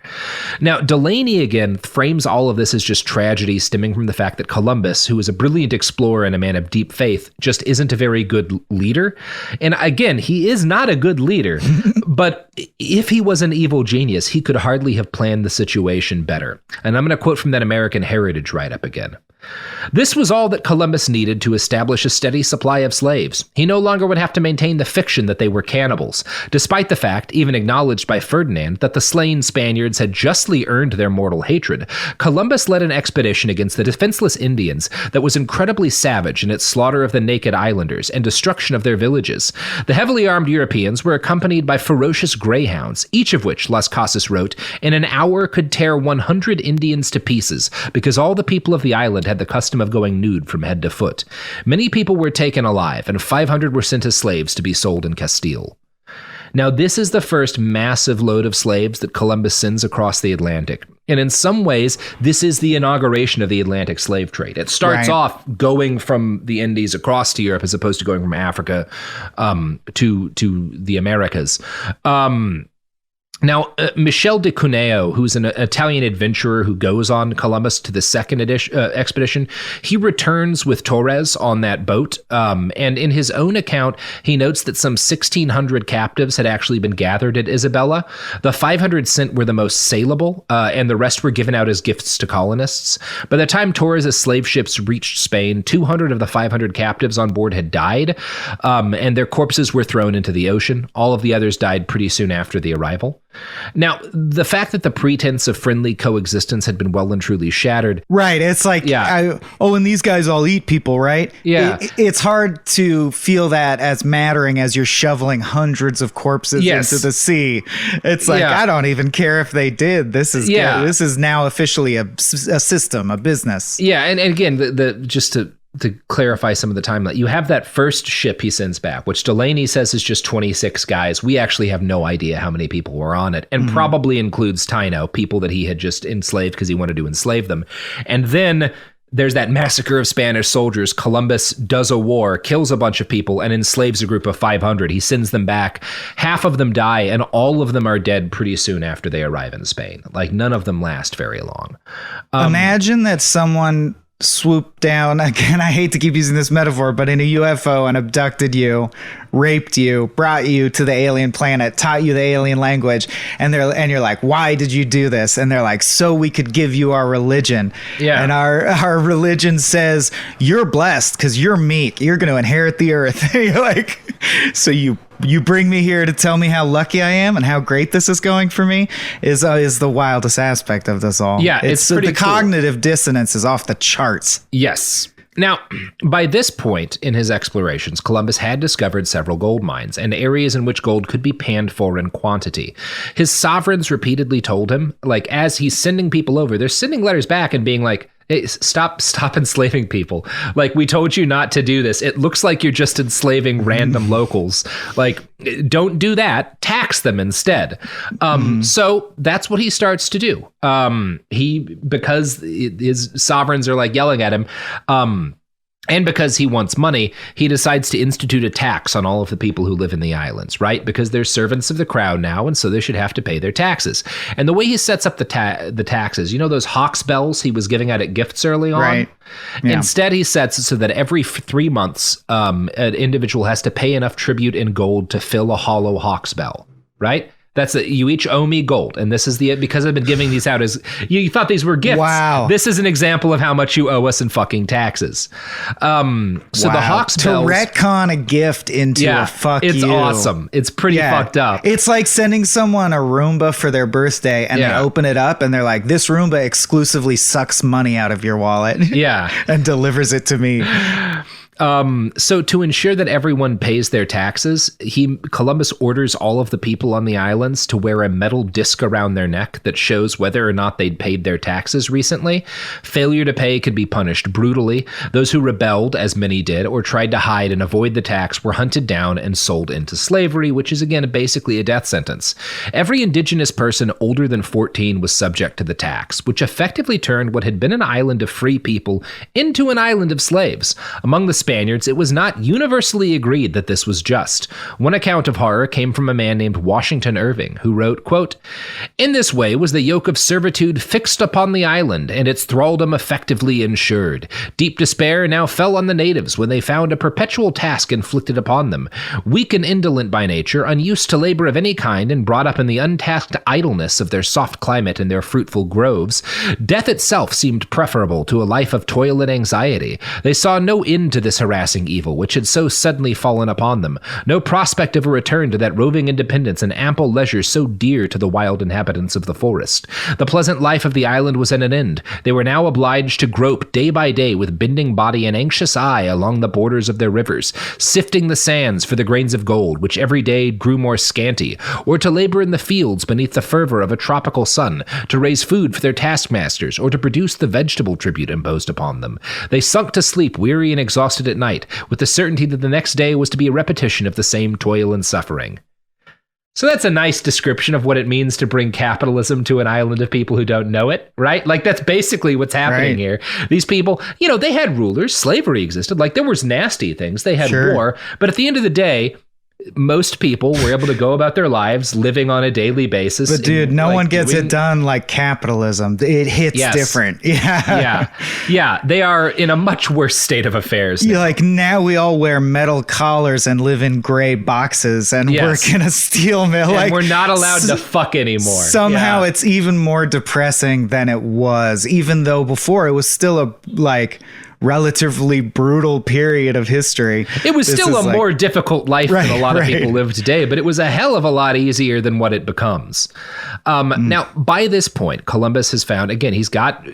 Now, Delaney, again, frames all of this as just tragedy stemming from the fact that Columbus, who is a brilliant explorer and a man of deep faith, just isn't a very good leader. And again, he is not a good leader, but if he was an evil genius, he could hardly have planned the situation better. And I'm going to quote from that American Heritage write-up again. This was all that Columbus needed to establish a steady supply of slaves. He no longer would have to maintain the fiction that they were cannibals, despite the fact, even acknowledged by Ferdinand, that the slain Spaniards had justly earned their mortal hatred. Columbus led an expedition against the defenseless Indians that was incredibly savage in its slaughter of the naked islanders and destruction of their villages. The heavily armed Europeans were accompanied by ferocious greyhounds, each of which, Las Casas wrote, in an hour could tear 100 Indians to pieces, because all the people of the island had the custom of going nude from head to foot. Many people were taken alive, and 500 were sent as slaves to be sold in Castile. Now, this is the first massive load of slaves that Columbus sends across the Atlantic. And in some ways, this is the inauguration of the Atlantic slave trade. It starts off going from the Indies across to Europe as opposed to going from Africa to the Americas. Now, Michel de Cuneo, who's an Italian adventurer who goes on Columbus to the second expedition, he returns with Torres on that boat. And in his own account, he notes that some 1,600 captives had actually been gathered at Isabella. The 500 sent were the most saleable, and the rest were given out as gifts to colonists. By the time Torres' slave ships reached Spain, 200 of the 500 captives on board had died, and their corpses were thrown into the ocean. All of the others died pretty soon after the arrival. Now, the fact that the pretense of friendly coexistence had been well and truly shattered. Right. It's like, and these guys all eat people, right? Yeah. It's hard to feel that as mattering as you're shoveling hundreds of corpses into the sea. It's like, I don't even care if they did. This is this is now officially a system, a business. Yeah. And again, just to clarify some of the timeline, you have that first ship he sends back, which Delaney says is just 26 guys. We actually have no idea how many people were on it, and probably includes Taino, people that he had just enslaved because he wanted to enslave them. And then there's that massacre of Spanish soldiers. Columbus does a war, kills a bunch of people, and enslaves a group of 500. He sends them back. Half of them die, and all of them are dead pretty soon after they arrive in Spain. Like, none of them last very long. Imagine that someone swooped down, again, I hate to keep using this metaphor, but in a UFO and abducted you, raped you, brought you to the alien planet, taught you the alien language, and you're like, why did you do this? And they're like, so we could give you our religion. Yeah. And our religion says, you're blessed because you're meek. You're going to inherit the earth. You're like, so you bring me here to tell me how lucky I am and how great this is going for me is the wildest aspect of this all. Yeah, it's pretty the cognitive dissonance is off the charts. Yes. Now, by this point in his explorations, Columbus had discovered several gold mines and areas in which gold could be panned for in quantity. His sovereigns repeatedly told him, like, as he's sending people over, they're sending letters back and being like, hey, stop enslaving people. Like, we told you not to do this. It looks like you're just enslaving random locals. Like, don't do that. Tax them instead. So that's what he starts to do. Because his sovereigns are like yelling at him, and because he wants money, he decides to institute a tax on all of the people who live in the islands, right? Because they're servants of the crown now, and so they should have to pay their taxes. And the way he sets up the taxes, you know those Hawks bells he was giving out at gifts early on? Right. Yeah. Instead, he sets it so that every 3 months, an individual has to pay enough tribute in gold to fill a hollow Hawks bell, right? That's it. You each owe me gold. And this is because I've been giving these out as you thought these were gifts. Wow. This is an example of how much you owe us in fucking taxes. The Hawks bells. To retcon a gift into a fuck it's awesome. It's pretty fucked up. It's like sending someone a Roomba for their birthday and they open it up and they're like, this Roomba exclusively sucks money out of your wallet. Yeah. And delivers it to me. So to ensure that everyone pays their taxes, Columbus orders all of the people on the islands to wear a metal disc around their neck that shows whether or not they'd paid their taxes recently. Failure to pay could be punished brutally. Those who rebelled, as many did, or tried to hide and avoid the tax were hunted down and sold into slavery, which is again basically a death sentence. Every indigenous person older than 14 was subject to the tax, which effectively turned what had been an island of free people into an island of slaves. Among the Spaniards, it was not universally agreed that this was just. One account of horror came from a man named Washington Irving, who wrote, quote, "In this way was the yoke of servitude fixed upon the island, and its thraldom effectively insured. Deep despair now fell on the natives when they found a perpetual task inflicted upon them. Weak and indolent by nature, unused to labor of any kind, and brought up in the untasked idleness of their soft climate and their fruitful groves, death itself seemed preferable to a life of toil and anxiety. They saw no end to this harassing evil which had so suddenly fallen upon them, no prospect of a return to that roving independence and ample leisure so dear to the wild inhabitants of the forest. The pleasant life of the island was at an end. They were now obliged to grope day by day with bending body and anxious eye along the borders of their rivers, sifting the sands for the grains of gold, which every day grew more scanty, or to labor in the fields beneath the fervor of a tropical sun, to raise food for their taskmasters, or to produce the vegetable tribute imposed upon them. They sunk to sleep weary and exhausted at night, with the certainty that the next day was to be a repetition of the same toil and suffering." So that's a nice description of what it means to bring capitalism to an island of people who don't know it, right? Like, that's basically what's happening here. These people, they had rulers, slavery existed, like there was nasty things, they had war, but at the end of the day, most people were able to go about their lives living on a daily basis. But dude, no one gets it done like capitalism. It hits different. Yeah. They are in a much worse state of affairs now. Like now we all wear metal collars and live in gray boxes and work in a steel mill. And like we're not allowed to fuck anymore. Somehow it's even more depressing than it was, even though before it was still a relatively brutal period of history. It was still a more difficult life than a lot of people live today, but it was a hell of a lot easier than what it becomes. Now, by this point, Columbus has found, again, he's got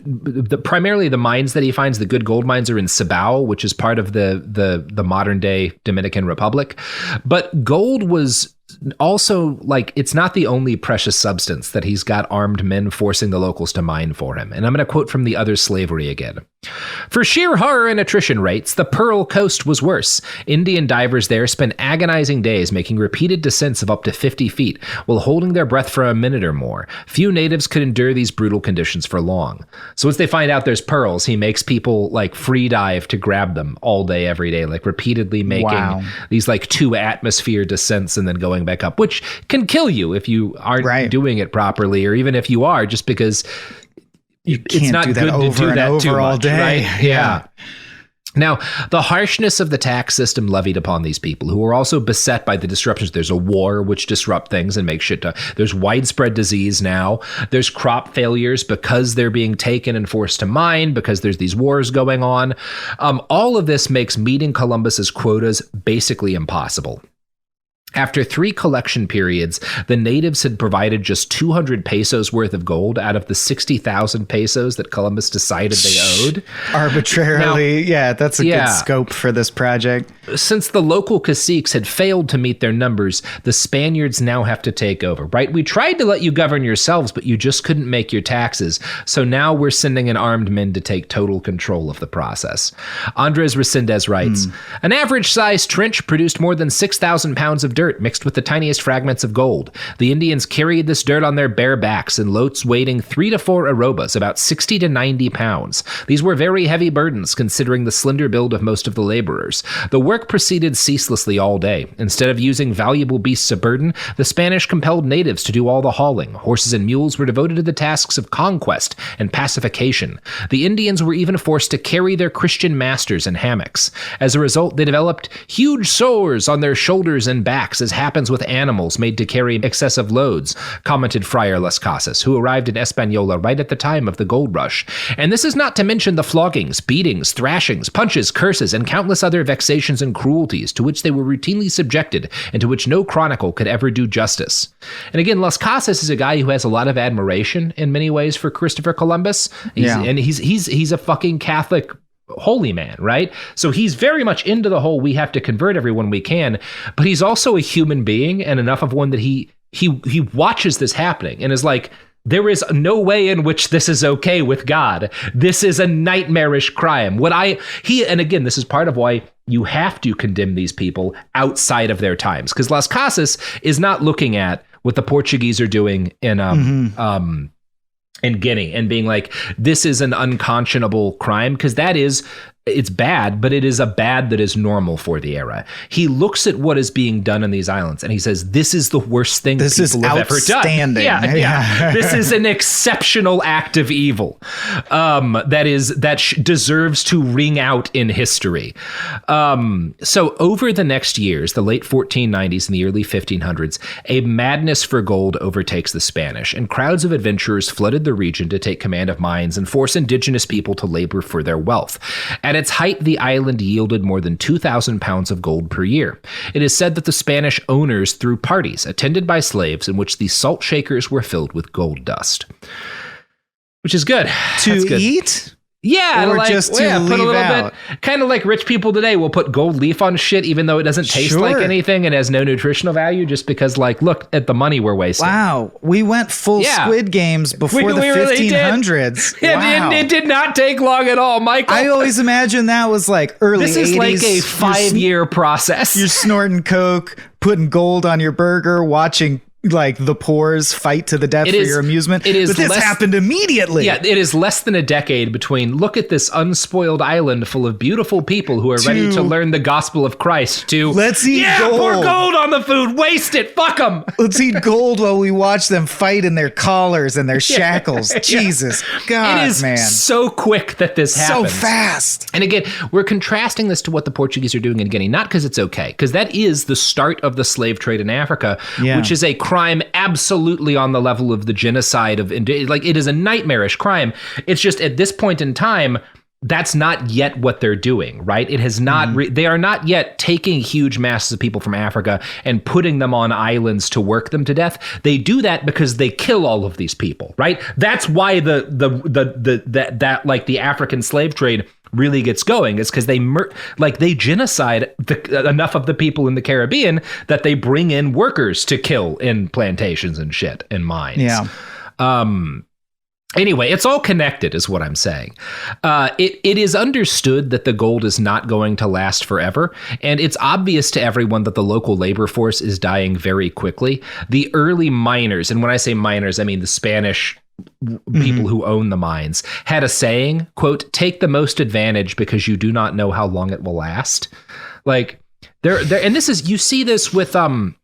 primarily the mines that he finds. The good gold mines are in Cibao, which is part of the modern day Dominican Republic. But gold was also, like, it's not the only precious substance that he's got armed men forcing the locals to mine for him. And I'm going to quote from The Other Slavery again. For sheer horror and attrition rates, the Pearl Coast was worse. Indian divers there spent agonizing days making repeated descents of up to 50 feet while holding their breath for a minute or more. Few natives could endure these brutal conditions for long. So once they find out there's pearls, he makes people like free dive to grab them all day, every day, like repeatedly making these like 2-atmosphere descents and then going back up, which can kill you if you aren't doing it properly, or even if you are, just because it's not good to do that too much, day. Right? Yeah. Now, the harshness of the tax system levied upon these people, who are also beset by the disruptions. There's a war which disrupt things and make shit done. There's widespread disease now. There's crop failures because they're being taken and forced to mine, because there's these wars going on. All of this makes meeting Columbus's quotas basically impossible. After 3 collection periods, the natives had provided just 200 pesos worth of gold out of the 60,000 pesos that Columbus decided they owed. Arbitrarily. Now, that's a good scope for this project. Since the local caciques had failed to meet their numbers, the Spaniards now have to take over, right? We tried to let you govern yourselves, but you just couldn't make your taxes. So now we're sending in armed men to take total control of the process. Andres Resendez writes, an average-sized trench produced more than 6,000 pounds of dirt mixed with the tiniest fragments of gold. The Indians carried this dirt on their bare backs in loads weighing 3 to 4 arrobas, about 60 to 90 pounds. These were very heavy burdens, considering the slender build of most of the laborers. The work proceeded ceaselessly all day. Instead of using valuable beasts of burden, the Spanish compelled natives to do all the hauling. Horses and mules were devoted to the tasks of conquest and pacification. The Indians were even forced to carry their Christian masters in hammocks. As a result, they developed huge sores on their shoulders and backs, as happens with animals made to carry excessive loads, commented Friar Las Casas, who arrived in Española right at the time of the gold rush. And this is not to mention the floggings, beatings, thrashings, punches, curses, and countless other vexations and cruelties to which they were routinely subjected and to which no chronicle could ever do justice. And again, Las Casas is a guy who has a lot of admiration in many ways for Christopher Columbus. And he's a fucking Catholic holy man, right? So he's very much into the whole we have to convert everyone we can, but he's also a human being, and enough of one that he watches this happening and is like, there is no way in which this is okay with God. This is a nightmarish crime. And again, this is part of why you have to condemn these people outside of their times, because Las Casas is not looking at what the Portuguese are doing in Guinea and being like, this is an unconscionable crime, because it's bad, but it is a bad that is normal for the era. He looks at what is being done in these islands and he says, this is the worst thing people have ever done. Yeah. This is an exceptional act of evil that deserves to ring out in history. So over the next years, the late 1490s and the early 1500s, a madness for gold overtakes the Spanish, and crowds of adventurers flooded the region to take command of mines and force indigenous people to labor for their wealth. At its height, the island yielded more than 2,000 pounds of gold per year. It is said that the Spanish owners threw parties attended by slaves in which the salt shakers were filled with gold dust. Which is good. To eat? Yeah, or just to leave put a little out. bit, kind of like rich people today will put gold leaf on shit, even though it doesn't taste like anything and has no nutritional value, just because, like, look at the money we're wasting. Wow, we went full Squid Games before the 1500s. Really wow. It did not take long at all, Michael. I always imagined that was like early 80s. This is like a 5-year process. You're snorting coke, putting gold on your burger, watching like the poors fight to the death for your amusement. It is, but this happened immediately. Yeah, it is less than a decade between look at this unspoiled island full of beautiful people who are ready to learn the gospel of Christ to let's eat gold. Pour gold on the food, waste it, fuck them. Let's eat gold while we watch them fight in their collars and their shackles. Jesus, God, it is man, so quick that this happens. So fast. And again, we're contrasting this to what the Portuguese are doing in Guinea, not because it's okay, because that is the start of the slave trade in Africa, which is a crime absolutely on the level of the genocide of, like, it is a nightmarish crime. It's just at this point in time, that's not yet what they're doing, right? It has not, they are not yet taking huge masses of people from Africa and putting them on islands to work them to death. They do that because they kill all of these people, right? That's why the African slave trade really gets going. It's because they genocide enough of the people in the Caribbean that they bring in workers to kill in plantations and shit and mines. Yeah. Anyway, it's all connected is what I'm saying. It is understood that the gold is not going to last forever, and it's obvious to everyone that the local labor force is dying very quickly. The early miners, and when I say miners, I mean the Spanish people who own the mines, had a saying, quote, "Take the most advantage because you do not know how long it will last." Like, there, and this is, you see this with,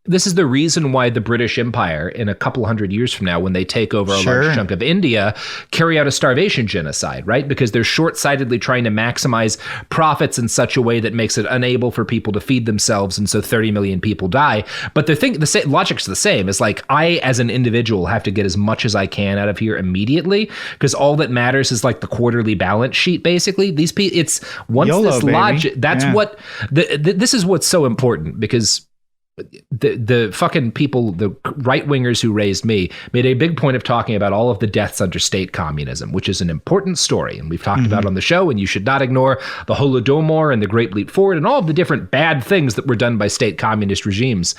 this is the reason why the British Empire in a couple hundred years from now, when they take over a large chunk of India, carry out a starvation genocide, right? Because they're short-sightedly trying to maximize profits in such a way that makes it unable for people to feed themselves. And so 30 million people die. But the logic's the same. It's like, I, as an individual, have to get as much as I can out of here immediately, because all that matters is like the quarterly balance sheet, basically. These people, it's once YOLO, this logic, that's what, this is what's so important, because the fucking people, the right-wingers who raised me, made a big point of talking about all of the deaths under state communism, which is an important story. And we've talked about on the show, and you should not ignore the Holodomor and the Great Leap Forward and all of the different bad things that were done by state communist regimes.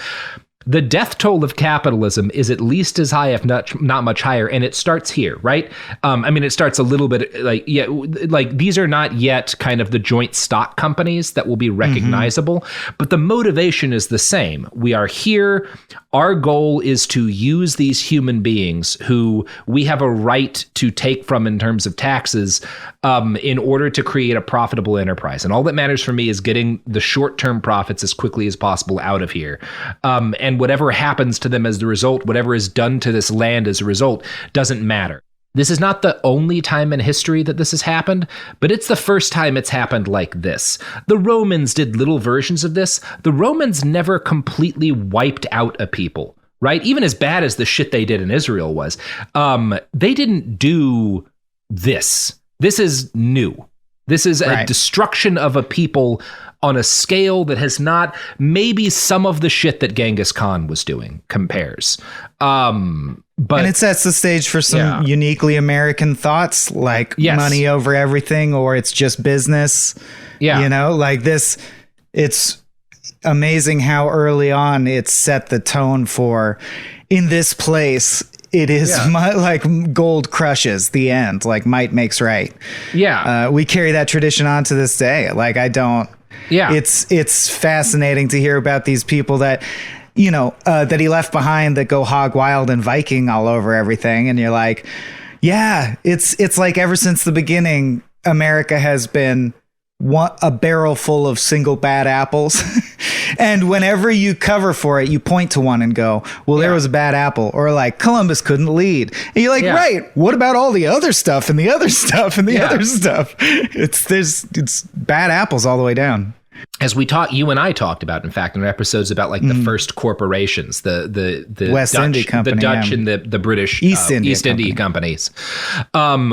The death toll of capitalism is at least as high, if not much higher, and it starts here, right? I mean, it starts a little bit like these are not yet kind of the joint stock companies that will be recognizable, but the motivation is the same. We are here. Our goal is to use these human beings who we have a right to take from in terms of taxes in order to create a profitable enterprise. And all that matters for me is getting the short-term profits as quickly as possible out of here. And whatever happens to them as the result, whatever is done to this land as a result, doesn't matter. This is not the only time in history that this has happened, but it's the first time it's happened like this. The Romans did little versions of this. The Romans never completely wiped out a people, right? Even as bad as the shit they did in Israel was, they didn't do this. This is new. This is a destruction of a people on a scale that has not, maybe some of the shit that Genghis Khan was doing compares. But, and it sets the stage for some uniquely American thoughts, like money over everything, or it's just business. Yeah. You know, like this, it's amazing how early on it set the tone for, in this place, it is like gold crushes the end, like might makes right. Yeah. We carry that tradition on to this day. Like, I don't, it's fascinating to hear about these people that, you know, that he left behind that go hog wild and Viking all over everything. And you're like, yeah, it's like ever since the beginning, America has been a barrel full of single bad apples. And whenever you cover for it, you point to one and go, well, there was a bad apple, or like Columbus couldn't lead. And you're like, right, what about all the other stuff and the other stuff and the other stuff? It's bad apples all the way down. As you and I talked about, in fact, in our episodes about like the first corporations, the West Dutch, India Company, the Dutch and the British East India companies,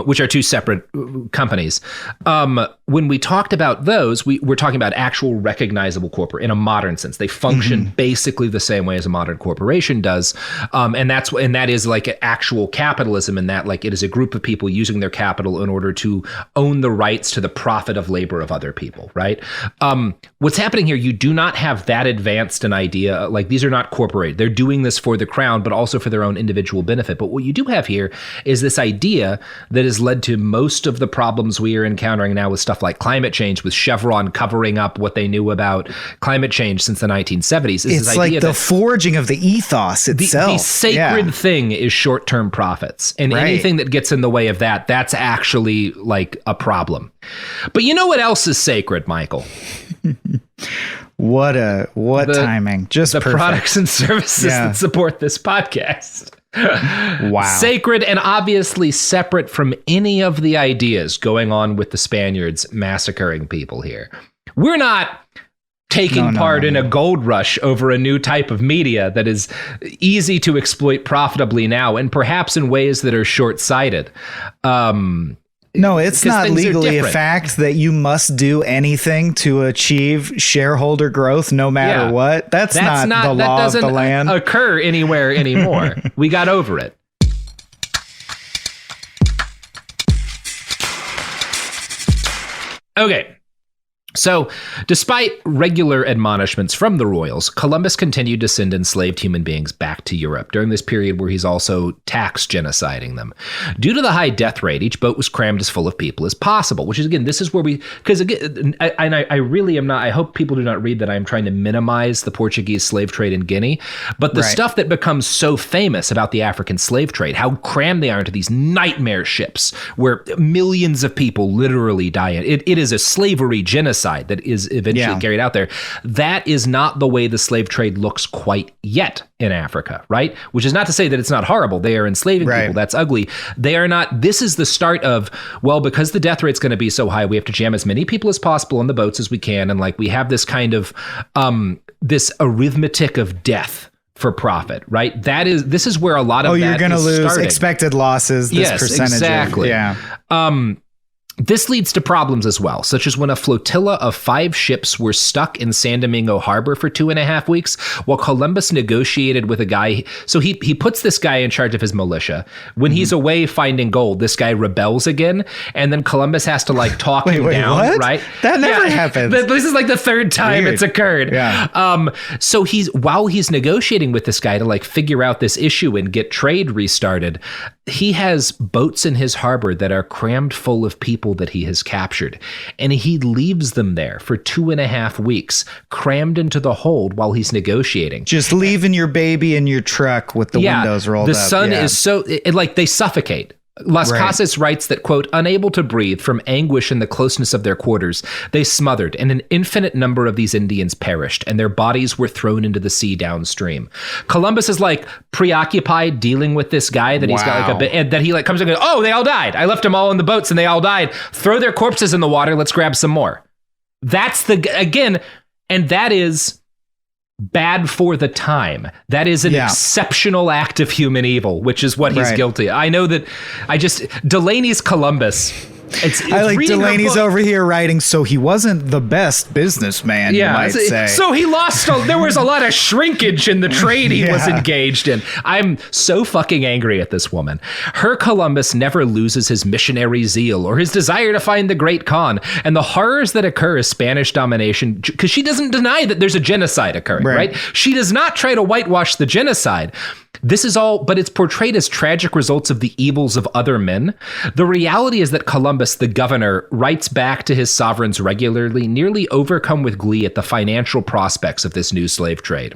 which are two separate companies. When we talked about those, we're talking about actual recognizable corporate in a modern sense. They function basically the same way as a modern corporation does, and that is like actual capitalism. In that, like, it is a group of people using their capital in order to own the rights to the profit of labor of other people, right? what's happening here, you do not have that advanced an idea. Like, these are not corporate. They're doing this for the crown, but also for their own individual benefit. But what you do have here is this idea that has led to most of the problems we are encountering now with stuff like climate change, with Chevron covering up what they knew about climate change since the 1970s. It's like the forging of the ethos itself. The sacred thing is short-term profits. And anything that gets in the way of that, that's actually like a problem. But you know what else is sacred, Michael? What timing. Just the perfect. Products and services that support this podcast. Wow. Sacred and obviously separate from any of the ideas going on with the Spaniards massacring people here. We're not taking part in a gold rush over a new type of media that is easy to exploit profitably now, and perhaps in ways that are short-sighted. No, it's not legally a fact that you must do anything to achieve shareholder growth no matter what. That's not the law of the land. That doesn't occur anywhere anymore. We got over it. Okay. So, despite regular admonishments from the royals, Columbus continued to send enslaved human beings back to Europe during this period where he's also tax genociding them. Due to the high death rate, each boat was crammed as full of people as possible, which is, again, this is where because again, I really am not, I hope people do not read that I'm trying to minimize the Portuguese slave trade in Guinea, but the stuff that becomes so famous about the African slave trade, how crammed they are into these nightmare ships where millions of people literally die in. It is a slavery genocide that is eventually carried out there. That is not the way the slave trade looks quite yet in Africa, right? Which is not to say that it's not horrible. They are enslaving people. That's ugly. They are not. This is the start of, well, because the death rate's going to be so high, we have to jam as many people as possible on the boats as we can. And like, we have this kind of, this arithmetic of death for profit, right? This is where a lot of you're going to lose expected losses. This percentage. Exactly. This leads to problems as well, such as when a flotilla of 5 ships were stuck in San Domingo Harbor for 2.5 weeks while Columbus negotiated with a guy. So he puts this guy in charge of his militia. When he's away finding gold, this guy rebels again, and then Columbus has to like talk him down, what? Right? That never happens. This is like the 3rd time it's occurred. Yeah. So while he's negotiating with this guy to like figure out this issue and get trade restarted, he has boats in his harbor that are crammed full of people that he has captured, and he leaves them there for 2.5 weeks, crammed into the hold while he's negotiating. Just leaving your baby in your truck with the windows rolled up. The sun is so like they suffocate. Las Casas writes that, quote, unable to breathe from anguish in the closeness of their quarters, they smothered, and an infinite number of these Indians perished, and their bodies were thrown into the sea downstream. Columbus is like preoccupied dealing with this guy that he's got like a bit, and that he like comes and goes, oh, they all died. I left them all in the boats and they all died. Throw their corpses in the water. Let's grab some more. That's and that is bad for the time. That is an exceptional act of human evil, which is what he's guilty. I know that Delaney's Columbus. It's I like Delaney's over here writing, so he wasn't the best businessman, you might say. So he lost, there was a lot of shrinkage in the trade he was engaged in. I'm so fucking angry at this woman. Her Columbus never loses his missionary zeal or his desire to find the Great Khan and the horrors that occur as Spanish domination, because she doesn't deny that there's a genocide occurring, right? She does not try to whitewash the genocide. This is all, but it's portrayed as tragic results of the evils of other men. The reality is that Columbus, the governor, writes back to his sovereigns regularly, nearly overcome with glee at the financial prospects of this new slave trade.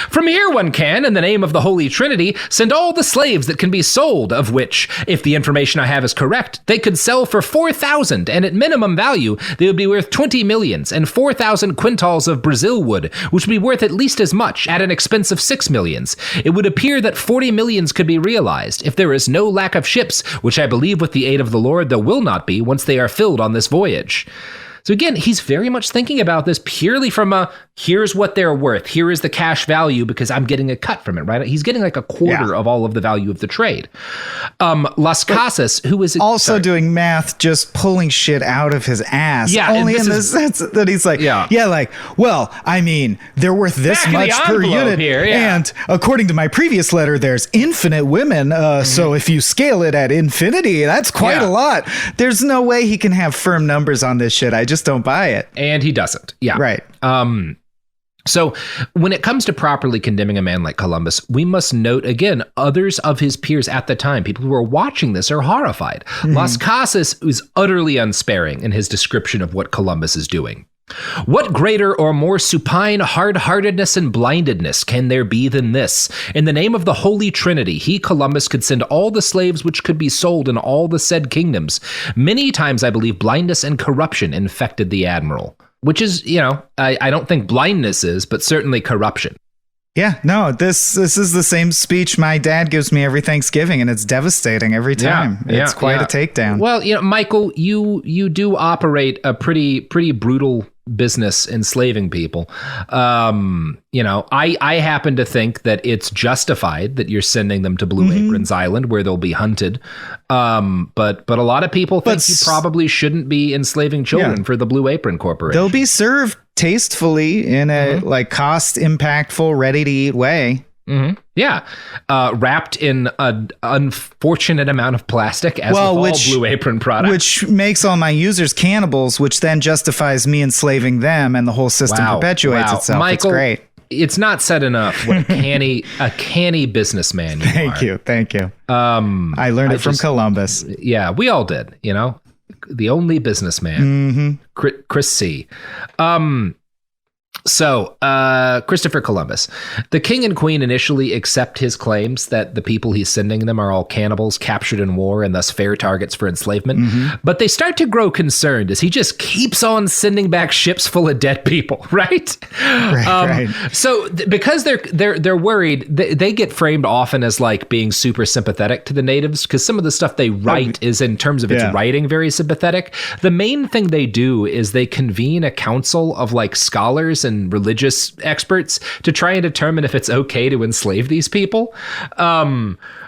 From here one can, in the name of the Holy Trinity, send all the slaves that can be sold, of which, if the information I have is correct, they could sell for 4,000, and at minimum value, they would be worth 20 millions, and 4,000 quintals of Brazil wood, which would be worth at least as much, at an expense of 6 millions. It would appear that 40 millions could be realized, if there is no lack of ships, which I believe with the aid of the Lord there will not be once they are filled on this voyage. So again, he's very much thinking about this purely from a here's what they're worth. Here is the cash value because I'm getting a cut from it, right? He's getting like a quarter of all of the value of the trade. Las Casas, who was also doing math, just pulling shit out of his ass. Yeah, only in the sense that he's like, like, well, I mean, they're worth this much per unit. Here, and according to my previous letter, there's infinite women. So if you scale it at infinity, that's quite a lot. There's no way he can have firm numbers on this shit. I just don't buy it. And he doesn't. Yeah. Right. So when it comes to properly condemning a man like Columbus, we must note again, others of his peers at the time, people who are watching this, are horrified. Las Casas is utterly unsparing in his description of what Columbus is doing. What greater or more supine hard-heartedness and blindedness can there be than this? In the name of the Holy Trinity, he, Columbus, could send all the slaves which could be sold in all the said kingdoms. Many times, I believe, blindness and corruption infected the admiral. Which is, I don't think blindness is, but certainly corruption. Yeah, no, this is the same speech my dad gives me every Thanksgiving, and it's devastating every time. It's quite a takedown. Well, Michael, you do operate a pretty brutal business enslaving people. I happen to think that it's justified that you're sending them to Blue Aprons Island where they'll be hunted. But a lot of people think you probably shouldn't be enslaving children for the Blue Apron Corporation. They'll be served tastefully in a cost impactful, ready to eat way. Yeah. Wrapped in an unfortunate amount of plastic, as with all Blue Apron products. Which makes all my users cannibals, which then justifies me enslaving them, and the whole system perpetuates itself. Michael, it's great. It's not said enough what a canny business man you are. Thank you. I learned it from Columbus. Yeah, we all did, the only businessman, Chris C. So, Christopher Columbus. The king and queen initially accept his claims that the people he's sending them are all cannibals captured in war and thus fair targets for enslavement. But they start to grow concerned as he just keeps on sending back ships full of dead people, right? Right. So because they're worried, they get framed often as like being super sympathetic to the natives because some of the stuff they write is in terms of its writing very sympathetic. The main thing they do is they convene a council of like scholars and religious experts to try and determine if it's okay to enslave these people.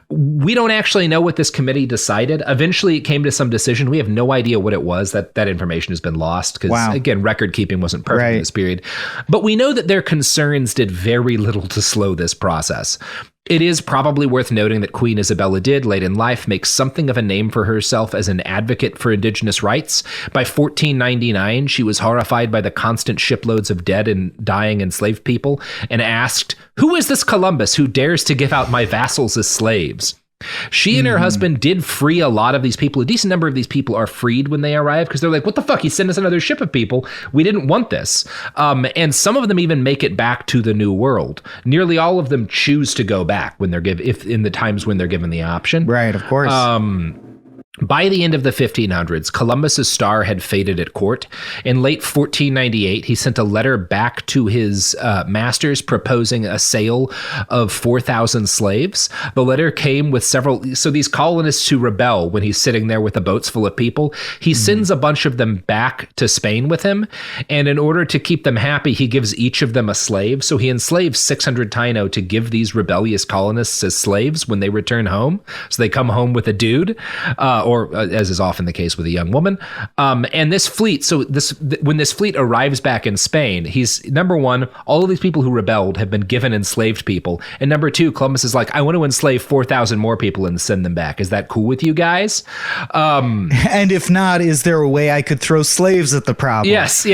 We don't actually know what this committee decided. Eventually, it came to some decision. We have no idea what it was. That information has been lost because, again, record keeping wasn't perfect in this period. But we know that their concerns did very little to slow this process. It is probably worth noting that Queen Isabella did, late in life, make something of a name for herself as an advocate for indigenous rights. By 1499, she was horrified by the constant shiploads of dead and dying enslaved people and asked, "Who is this Columbus who dares to give out my vassals as slaves?" She and her husband did free a lot of these people. A decent number of these people are freed when they arrive because they're like, what the fuck? He sent us another ship of people. We didn't want this. And some of them even make it back to the New World. Nearly all of them choose to go back when they're if in the times when they're given the option. Right, of course. By the end of the 1500s, Columbus's star had faded at court. In late 1498, he sent a letter back to his masters proposing a sale of 4,000 slaves. The letter came with so these colonists who rebel when he's sitting there with the boats full of people, he sends a bunch of them back to Spain with him. And in order to keep them happy, he gives each of them a slave. So he enslaves 600 Taino to give these rebellious colonists as slaves when they return home. So they come home with a dude, or as is often the case with a young woman. And this fleet, when this fleet arrives back in Spain, he's, number one, all of these people who rebelled have been given enslaved people. And number two, Columbus is like, I want to enslave 4,000 more people and send them back. Is that cool with you guys? And if not, is there a way I could throw slaves at the problem? Yes.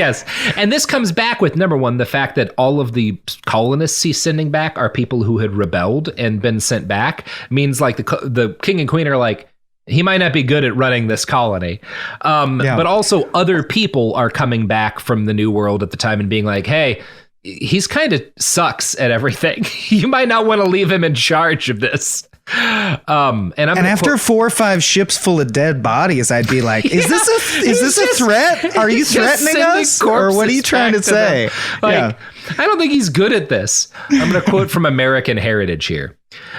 And this comes back with, number one, the fact that all of the colonists he's sending back are people who had rebelled and been sent back. Means like the king and queen are like, he might not be good at running this colony. But also other people are coming back from the New World at the time and being like, hey, he's kind of sucks at everything. You might not want to leave him in charge of this. And after 4 or 5 ships full of dead bodies, I'd be like, is this a threat? Are you threatening us? Or what are you trying to say? I don't think he's good at this. I'm going to quote from American Heritage here.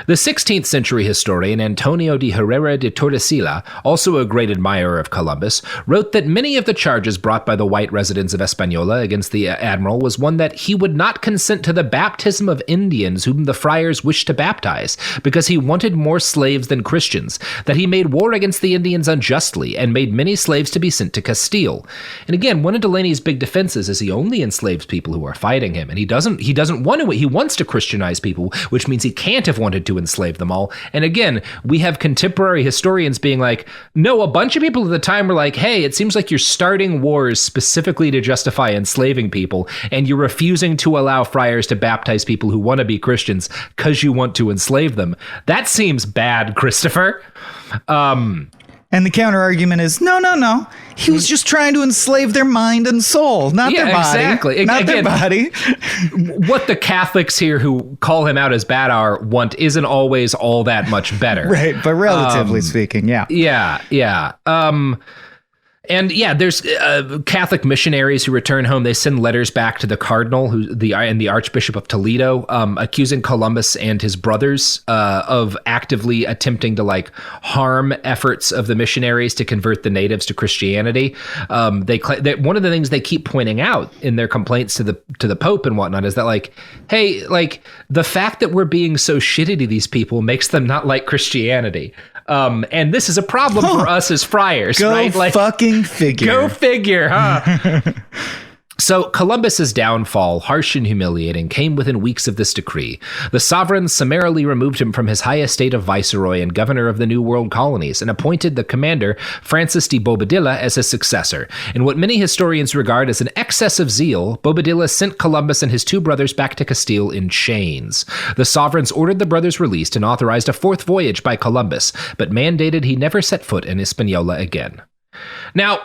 The 16th century historian Antonio de Herrera de Tordesillas, also a great admirer of Columbus, wrote that many of the charges brought by the white residents of Hispaniola against the admiral was one that he would not consent to the baptism of Indians whom the friars wished to baptize, because he wanted more slaves than Christians, that he made war against the Indians unjustly, and made many slaves to be sent to Castile. And again, one of Delaney's big defenses is he only enslaves people who are fighting him, and he doesn't want to, he wants to Christianize people, which means he can't have wanted to enslave them all. And again, we have contemporary historians being like, no, a bunch of people at the time were like, hey, it seems like you're starting wars specifically to justify enslaving people, and you're refusing to allow friars to baptize people who want to be Christians because you want to enslave them. That seems bad, Christopher. And the counter argument is, no. He was just trying to enslave their mind and soul, not their body. Exactly. Not their body. What the Catholics here who call him out as bad want isn't always all that much better. Right, but relatively speaking, yeah. Yeah. And yeah, there's Catholic missionaries who return home. They send letters back to the cardinal and the Archbishop of Toledo, accusing Columbus and his brothers of actively attempting to harm efforts of the missionaries to convert the natives to Christianity. One of the things they keep pointing out in their complaints to the Pope and whatnot is that hey, the fact that we're being so shitty to these people makes them not like Christianity. And this is a problem for us as friars, right? Fucking figure. Go figure, huh? So Columbus's downfall, harsh and humiliating, came within weeks of this decree. The sovereign summarily removed him from his high estate of viceroy and governor of the New World colonies and appointed the commander, Francis de Bobadilla, as his successor. In what many historians regard as an excess of zeal, Bobadilla sent Columbus and his two brothers back to Castile in chains. The sovereigns ordered the brothers released and authorized a fourth voyage by Columbus, but mandated he never set foot in Hispaniola again. Now,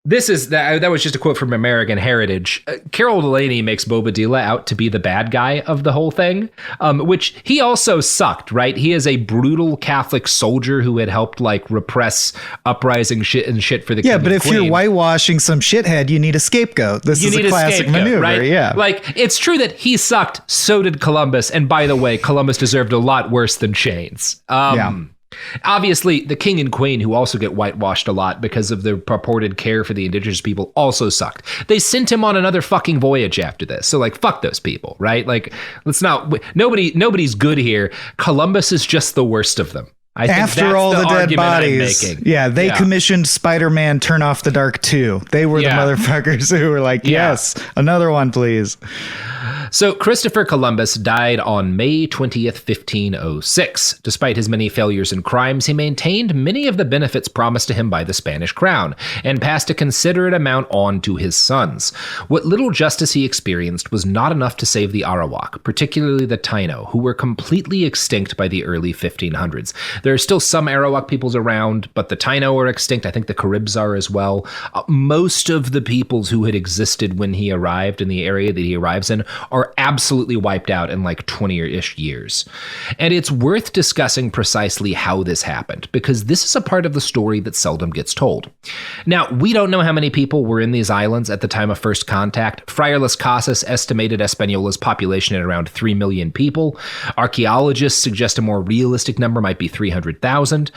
that was just a quote from American Heritage. Carol Delaney makes Bobadilla out to be the bad guy of the whole thing, which he also sucked, right? He is a brutal Catholic soldier who had helped repress uprising shit for the king but and if queen. You're whitewashing some shithead, you need a scapegoat. This is a classic maneuver, right? Yeah. It's true that he sucked, so did Columbus, and by the way, Columbus deserved a lot worse than chains. Obviously, the king and queen, who also get whitewashed a lot because of their purported care for the indigenous people, also sucked. They sent him on another fucking voyage after this. So, fuck those people, right? Nobody's good here. Columbus is just the worst of them. I think after all the dead bodies, they commissioned Spider-Man Turn Off the Dark 2. They were the motherfuckers who were like, yes, another one, please. So Christopher Columbus died on May 20th, 1506. Despite his many failures and crimes, he maintained many of the benefits promised to him by the Spanish crown and passed a considerate amount on to his sons. What little justice he experienced was not enough to save the Arawak, particularly the Taino, who were completely extinct by the early 1500s. There are still some Arawak peoples around, but the Taino are extinct. I think the Caribs are as well. Most of the peoples who had existed when he arrived in the area that he arrives in are absolutely wiped out in 20-ish years. And it's worth discussing precisely how this happened, because this is a part of the story that seldom gets told. Now, we don't know how many people were in these islands at the time of first contact. Friar Las Casas estimated Hispaniola population at around 3 million people. Archaeologists suggest a more realistic number might be 300,000.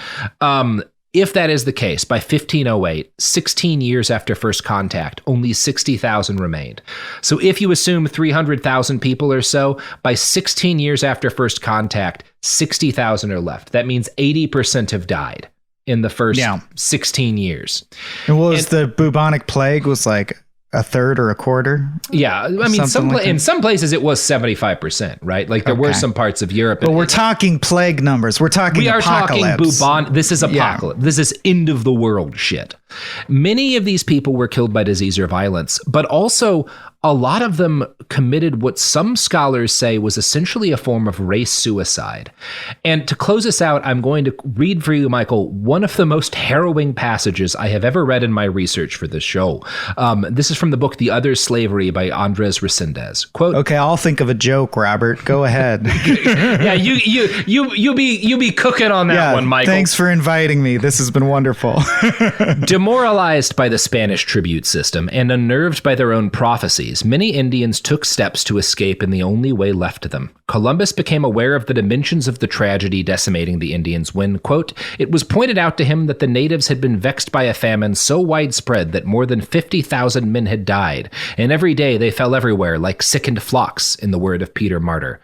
If that is the case, by 1508, 16 years after first contact, only 60,000 remained. So if you assume 300,000 people or so, by 16 years after first contact, 60,000 are left. That means 80% have died in the first 16 years. And what was the bubonic plague was a third or a quarter? Yeah. I mean, in some places it was 75%, right? There were some parts of Europe. But we're talking plague numbers. We're talking apocalypse. This is apocalypse. This is end of the world shit. Many of these people were killed by disease or violence, but also a lot of them committed what some scholars say was essentially a form of race suicide. And to close us out, I'm going to read for you, Michael, one of the most harrowing passages I have ever read in my research for this show. This is from the book The Other Slavery by Andres Resendez. Quote, okay, I'll think of a joke, Robert. Go ahead. Yeah, you be cooking on that one, Michael. Thanks for inviting me. This has been wonderful. Demoralized by the Spanish tribute system and unnerved by their own prophecies, 1930s, many Indians took steps to escape in the only way left to them. Columbus became aware of the dimensions of the tragedy decimating the Indians when, quote, it was pointed out to him that the natives had been vexed by a famine so widespread that more than 50,000 men had died, and every day they fell everywhere like sickened flocks, in the word of Peter Martyr.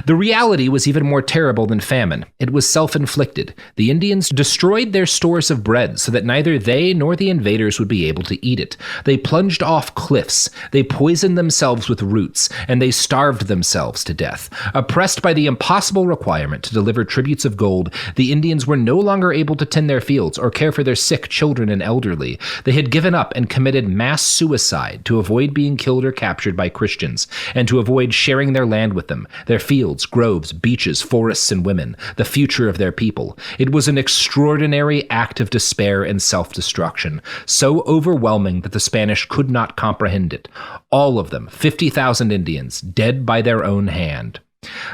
The reality was even more terrible than famine. It was self-inflicted. The Indians destroyed their stores of bread so that neither they nor the invaders would be able to eat it. They plunged off cliffs, they poisoned themselves with roots, and they starved themselves to death. Oppressed by the impossible requirement to deliver tributes of gold, the Indians were no longer able to tend their fields or care for their sick children and elderly. They had given up and committed mass suicide to avoid being killed or captured by Christians, and to avoid sharing their land with them, their fields, groves, beaches, forests, and women, the future of their people. It was an extraordinary act of despair and self-destruction, so overwhelming that the Spanish could not comprehend it. All of them, 50,000 Indians, dead by their own hand.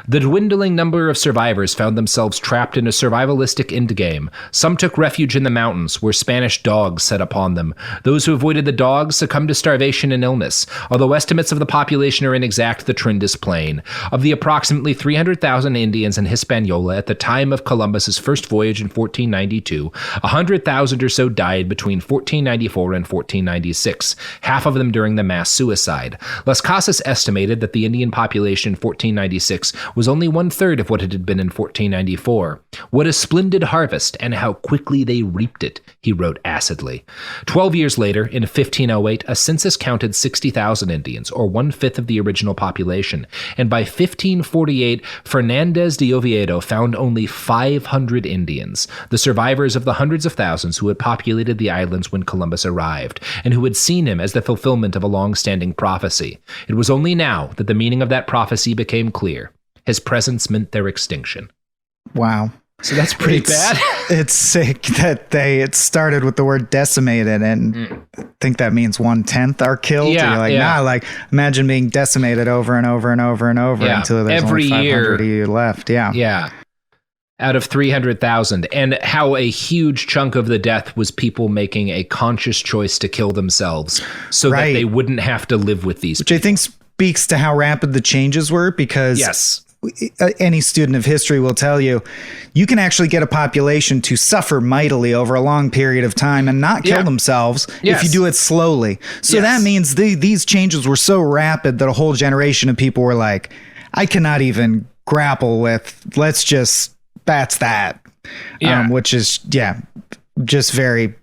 The dwindling number of survivors found themselves trapped in a survivalistic endgame. Some took refuge in the mountains, where Spanish dogs set upon them. Those who avoided the dogs succumbed to starvation and illness. Although estimates of the population are inexact, the trend is plain. Of the approximately 300,000 Indians in Hispaniola at the time of Columbus's first voyage in 1492, 100,000 or so died between 1494 and 1496, half of them during the mass suicide. Las Casas estimated that the Indian population in 1496 was only 1/3 of what it had been in 1494. What a splendid harvest, and how quickly they reaped it, he wrote acidly. 12 years later, in 1508, a census counted 60,000 Indians, or 1/5 of the original population, and by 1548, Fernandez de Oviedo found only 500 Indians, the survivors of the hundreds of thousands who had populated the islands when Columbus arrived, and who had seen him as the fulfillment of a long-standing prophecy. It was only now that the meaning of that prophecy became clear. His presence meant their extinction. Wow. So that's pretty bad. It's sick that it started with the word decimated, and I think that means 1/10 are killed. Yeah, you're like, yeah. nah, like imagine being decimated over and over and over and over until there's every only 500 year of you left. Yeah. Yeah. Out of 300,000, and how a huge chunk of the death was people making a conscious choice to kill themselves so that they wouldn't have to live with these people. Which I think speaks to how rapid the changes were, because any student of history will tell you, you can actually get a population to suffer mightily over a long period of time and not kill themselves if you do it slowly. So that means these changes were so rapid that a whole generation of people were like, I cannot even grapple with, that's that. Which is, just very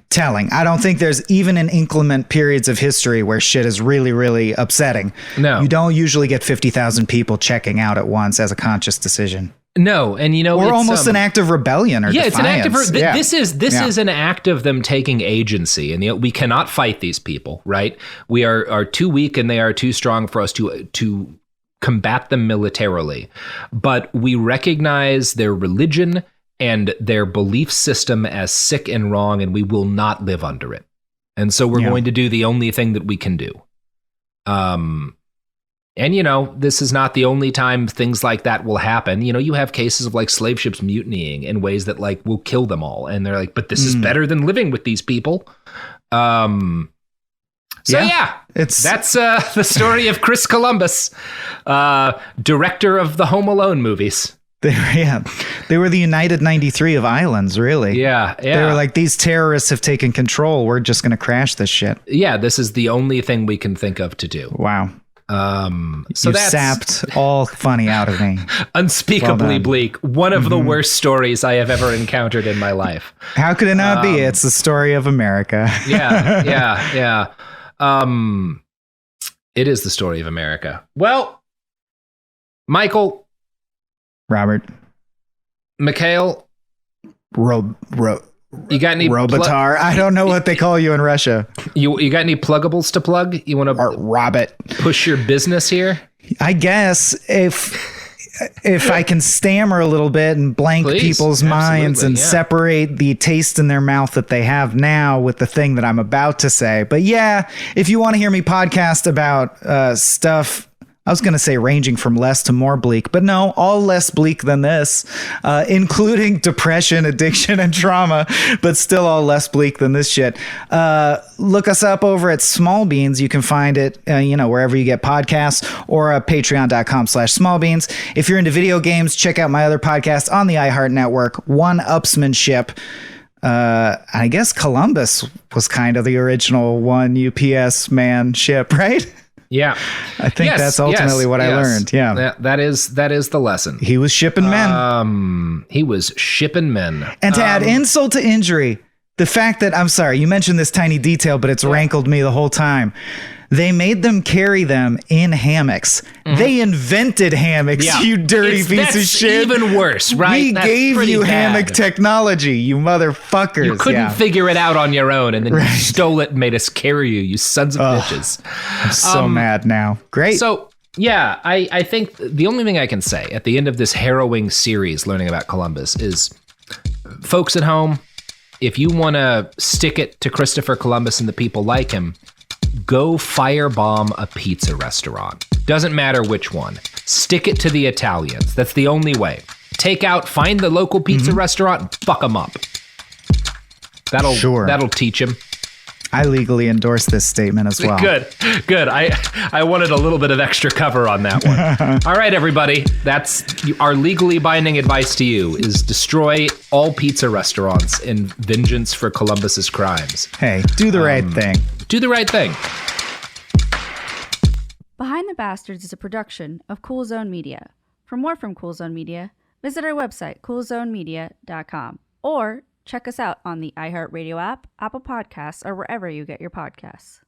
telling. I don't think there's even in inclement periods of history where shit is really, really upsetting. No. You don't usually get 50,000 people checking out at once as a conscious decision. No, and or almost an act of rebellion or defiance. It's an act of this is an act of them taking agency, and we cannot fight these people, right? We are too weak, and they are too strong for us to combat them militarily. But we recognize their religion and their belief system as sick and wrong, and we will not live under it. And so we're going to do the only thing that we can do. And, this is not the only time things like that will happen. You have cases of like slave ships mutinying in ways that like will kill them all. And they're like, but this is better than living with these people. That's the story of Chris Columbus, director of the Home Alone movies. They were the United 93 of islands, really. Yeah. They were like, these terrorists have taken control. We're just going to crash this shit. Yeah, this is the only thing we can think of to do. Wow. So you sapped all funny out of me. Unspeakably bleak. One of the worst stories I have ever encountered in my life. How could it not be? It's the story of America. Yeah. It is the story of America. Well, Michael, Robert, Mikhail, you got any Robotar? I don't know what they call you in Russia. You got any pluggables to plug? You want to Robert push your business here? I guess if I can stammer a little bit and blank people's minds and separate the taste in their mouth that they have now with the thing that I'm about to say. But if you want to hear me podcast about stuff I was going to say ranging from less to more bleak, but no, all less bleak than this, including depression, addiction, and trauma, but still all less bleak than this shit. Look us up over at Small Beans. You can find it, wherever you get podcasts, or patreon.com/smallbeans. If you're into video games, check out my other podcast on the iHeart Network, One-Upsmanship. I guess Columbus was kind of the original one UPS man ship, right? Yeah. I think that's ultimately what I learned. Yeah. That is the lesson. He was shipping men. He was shipping men. And to add insult to injury, the fact that, I'm sorry, you mentioned this tiny detail, but it's rankled me the whole time. They made them carry them in hammocks. Mm-hmm. They invented hammocks, you dirty piece of shit. Even worse, right? We gave you hammock technology, you motherfuckers. You couldn't figure it out on your own, and then you stole it and made us carry you, you sons of bitches. I'm so mad now. Great. So, yeah, I think the only thing I can say at the end of this harrowing series, learning about Columbus, is folks at home, if you want to stick it to Christopher Columbus and the people like him, go firebomb a pizza restaurant. Doesn't matter which one. Stick it to the Italians. That's the only way. Find the local pizza restaurant, fuck them up. That'll teach them. I legally endorse this statement as well. Good. I wanted a little bit of extra cover on that one. All right, everybody. That's our legally binding advice to you is destroy all pizza restaurants in vengeance for Columbus's crimes. Hey, do the right thing. Do the right thing. Behind the Bastards is a production of Cool Zone Media. For more from Cool Zone Media, visit our website, coolzonemedia.com, or check us out on the iHeartRadio app, Apple Podcasts, or wherever you get your podcasts.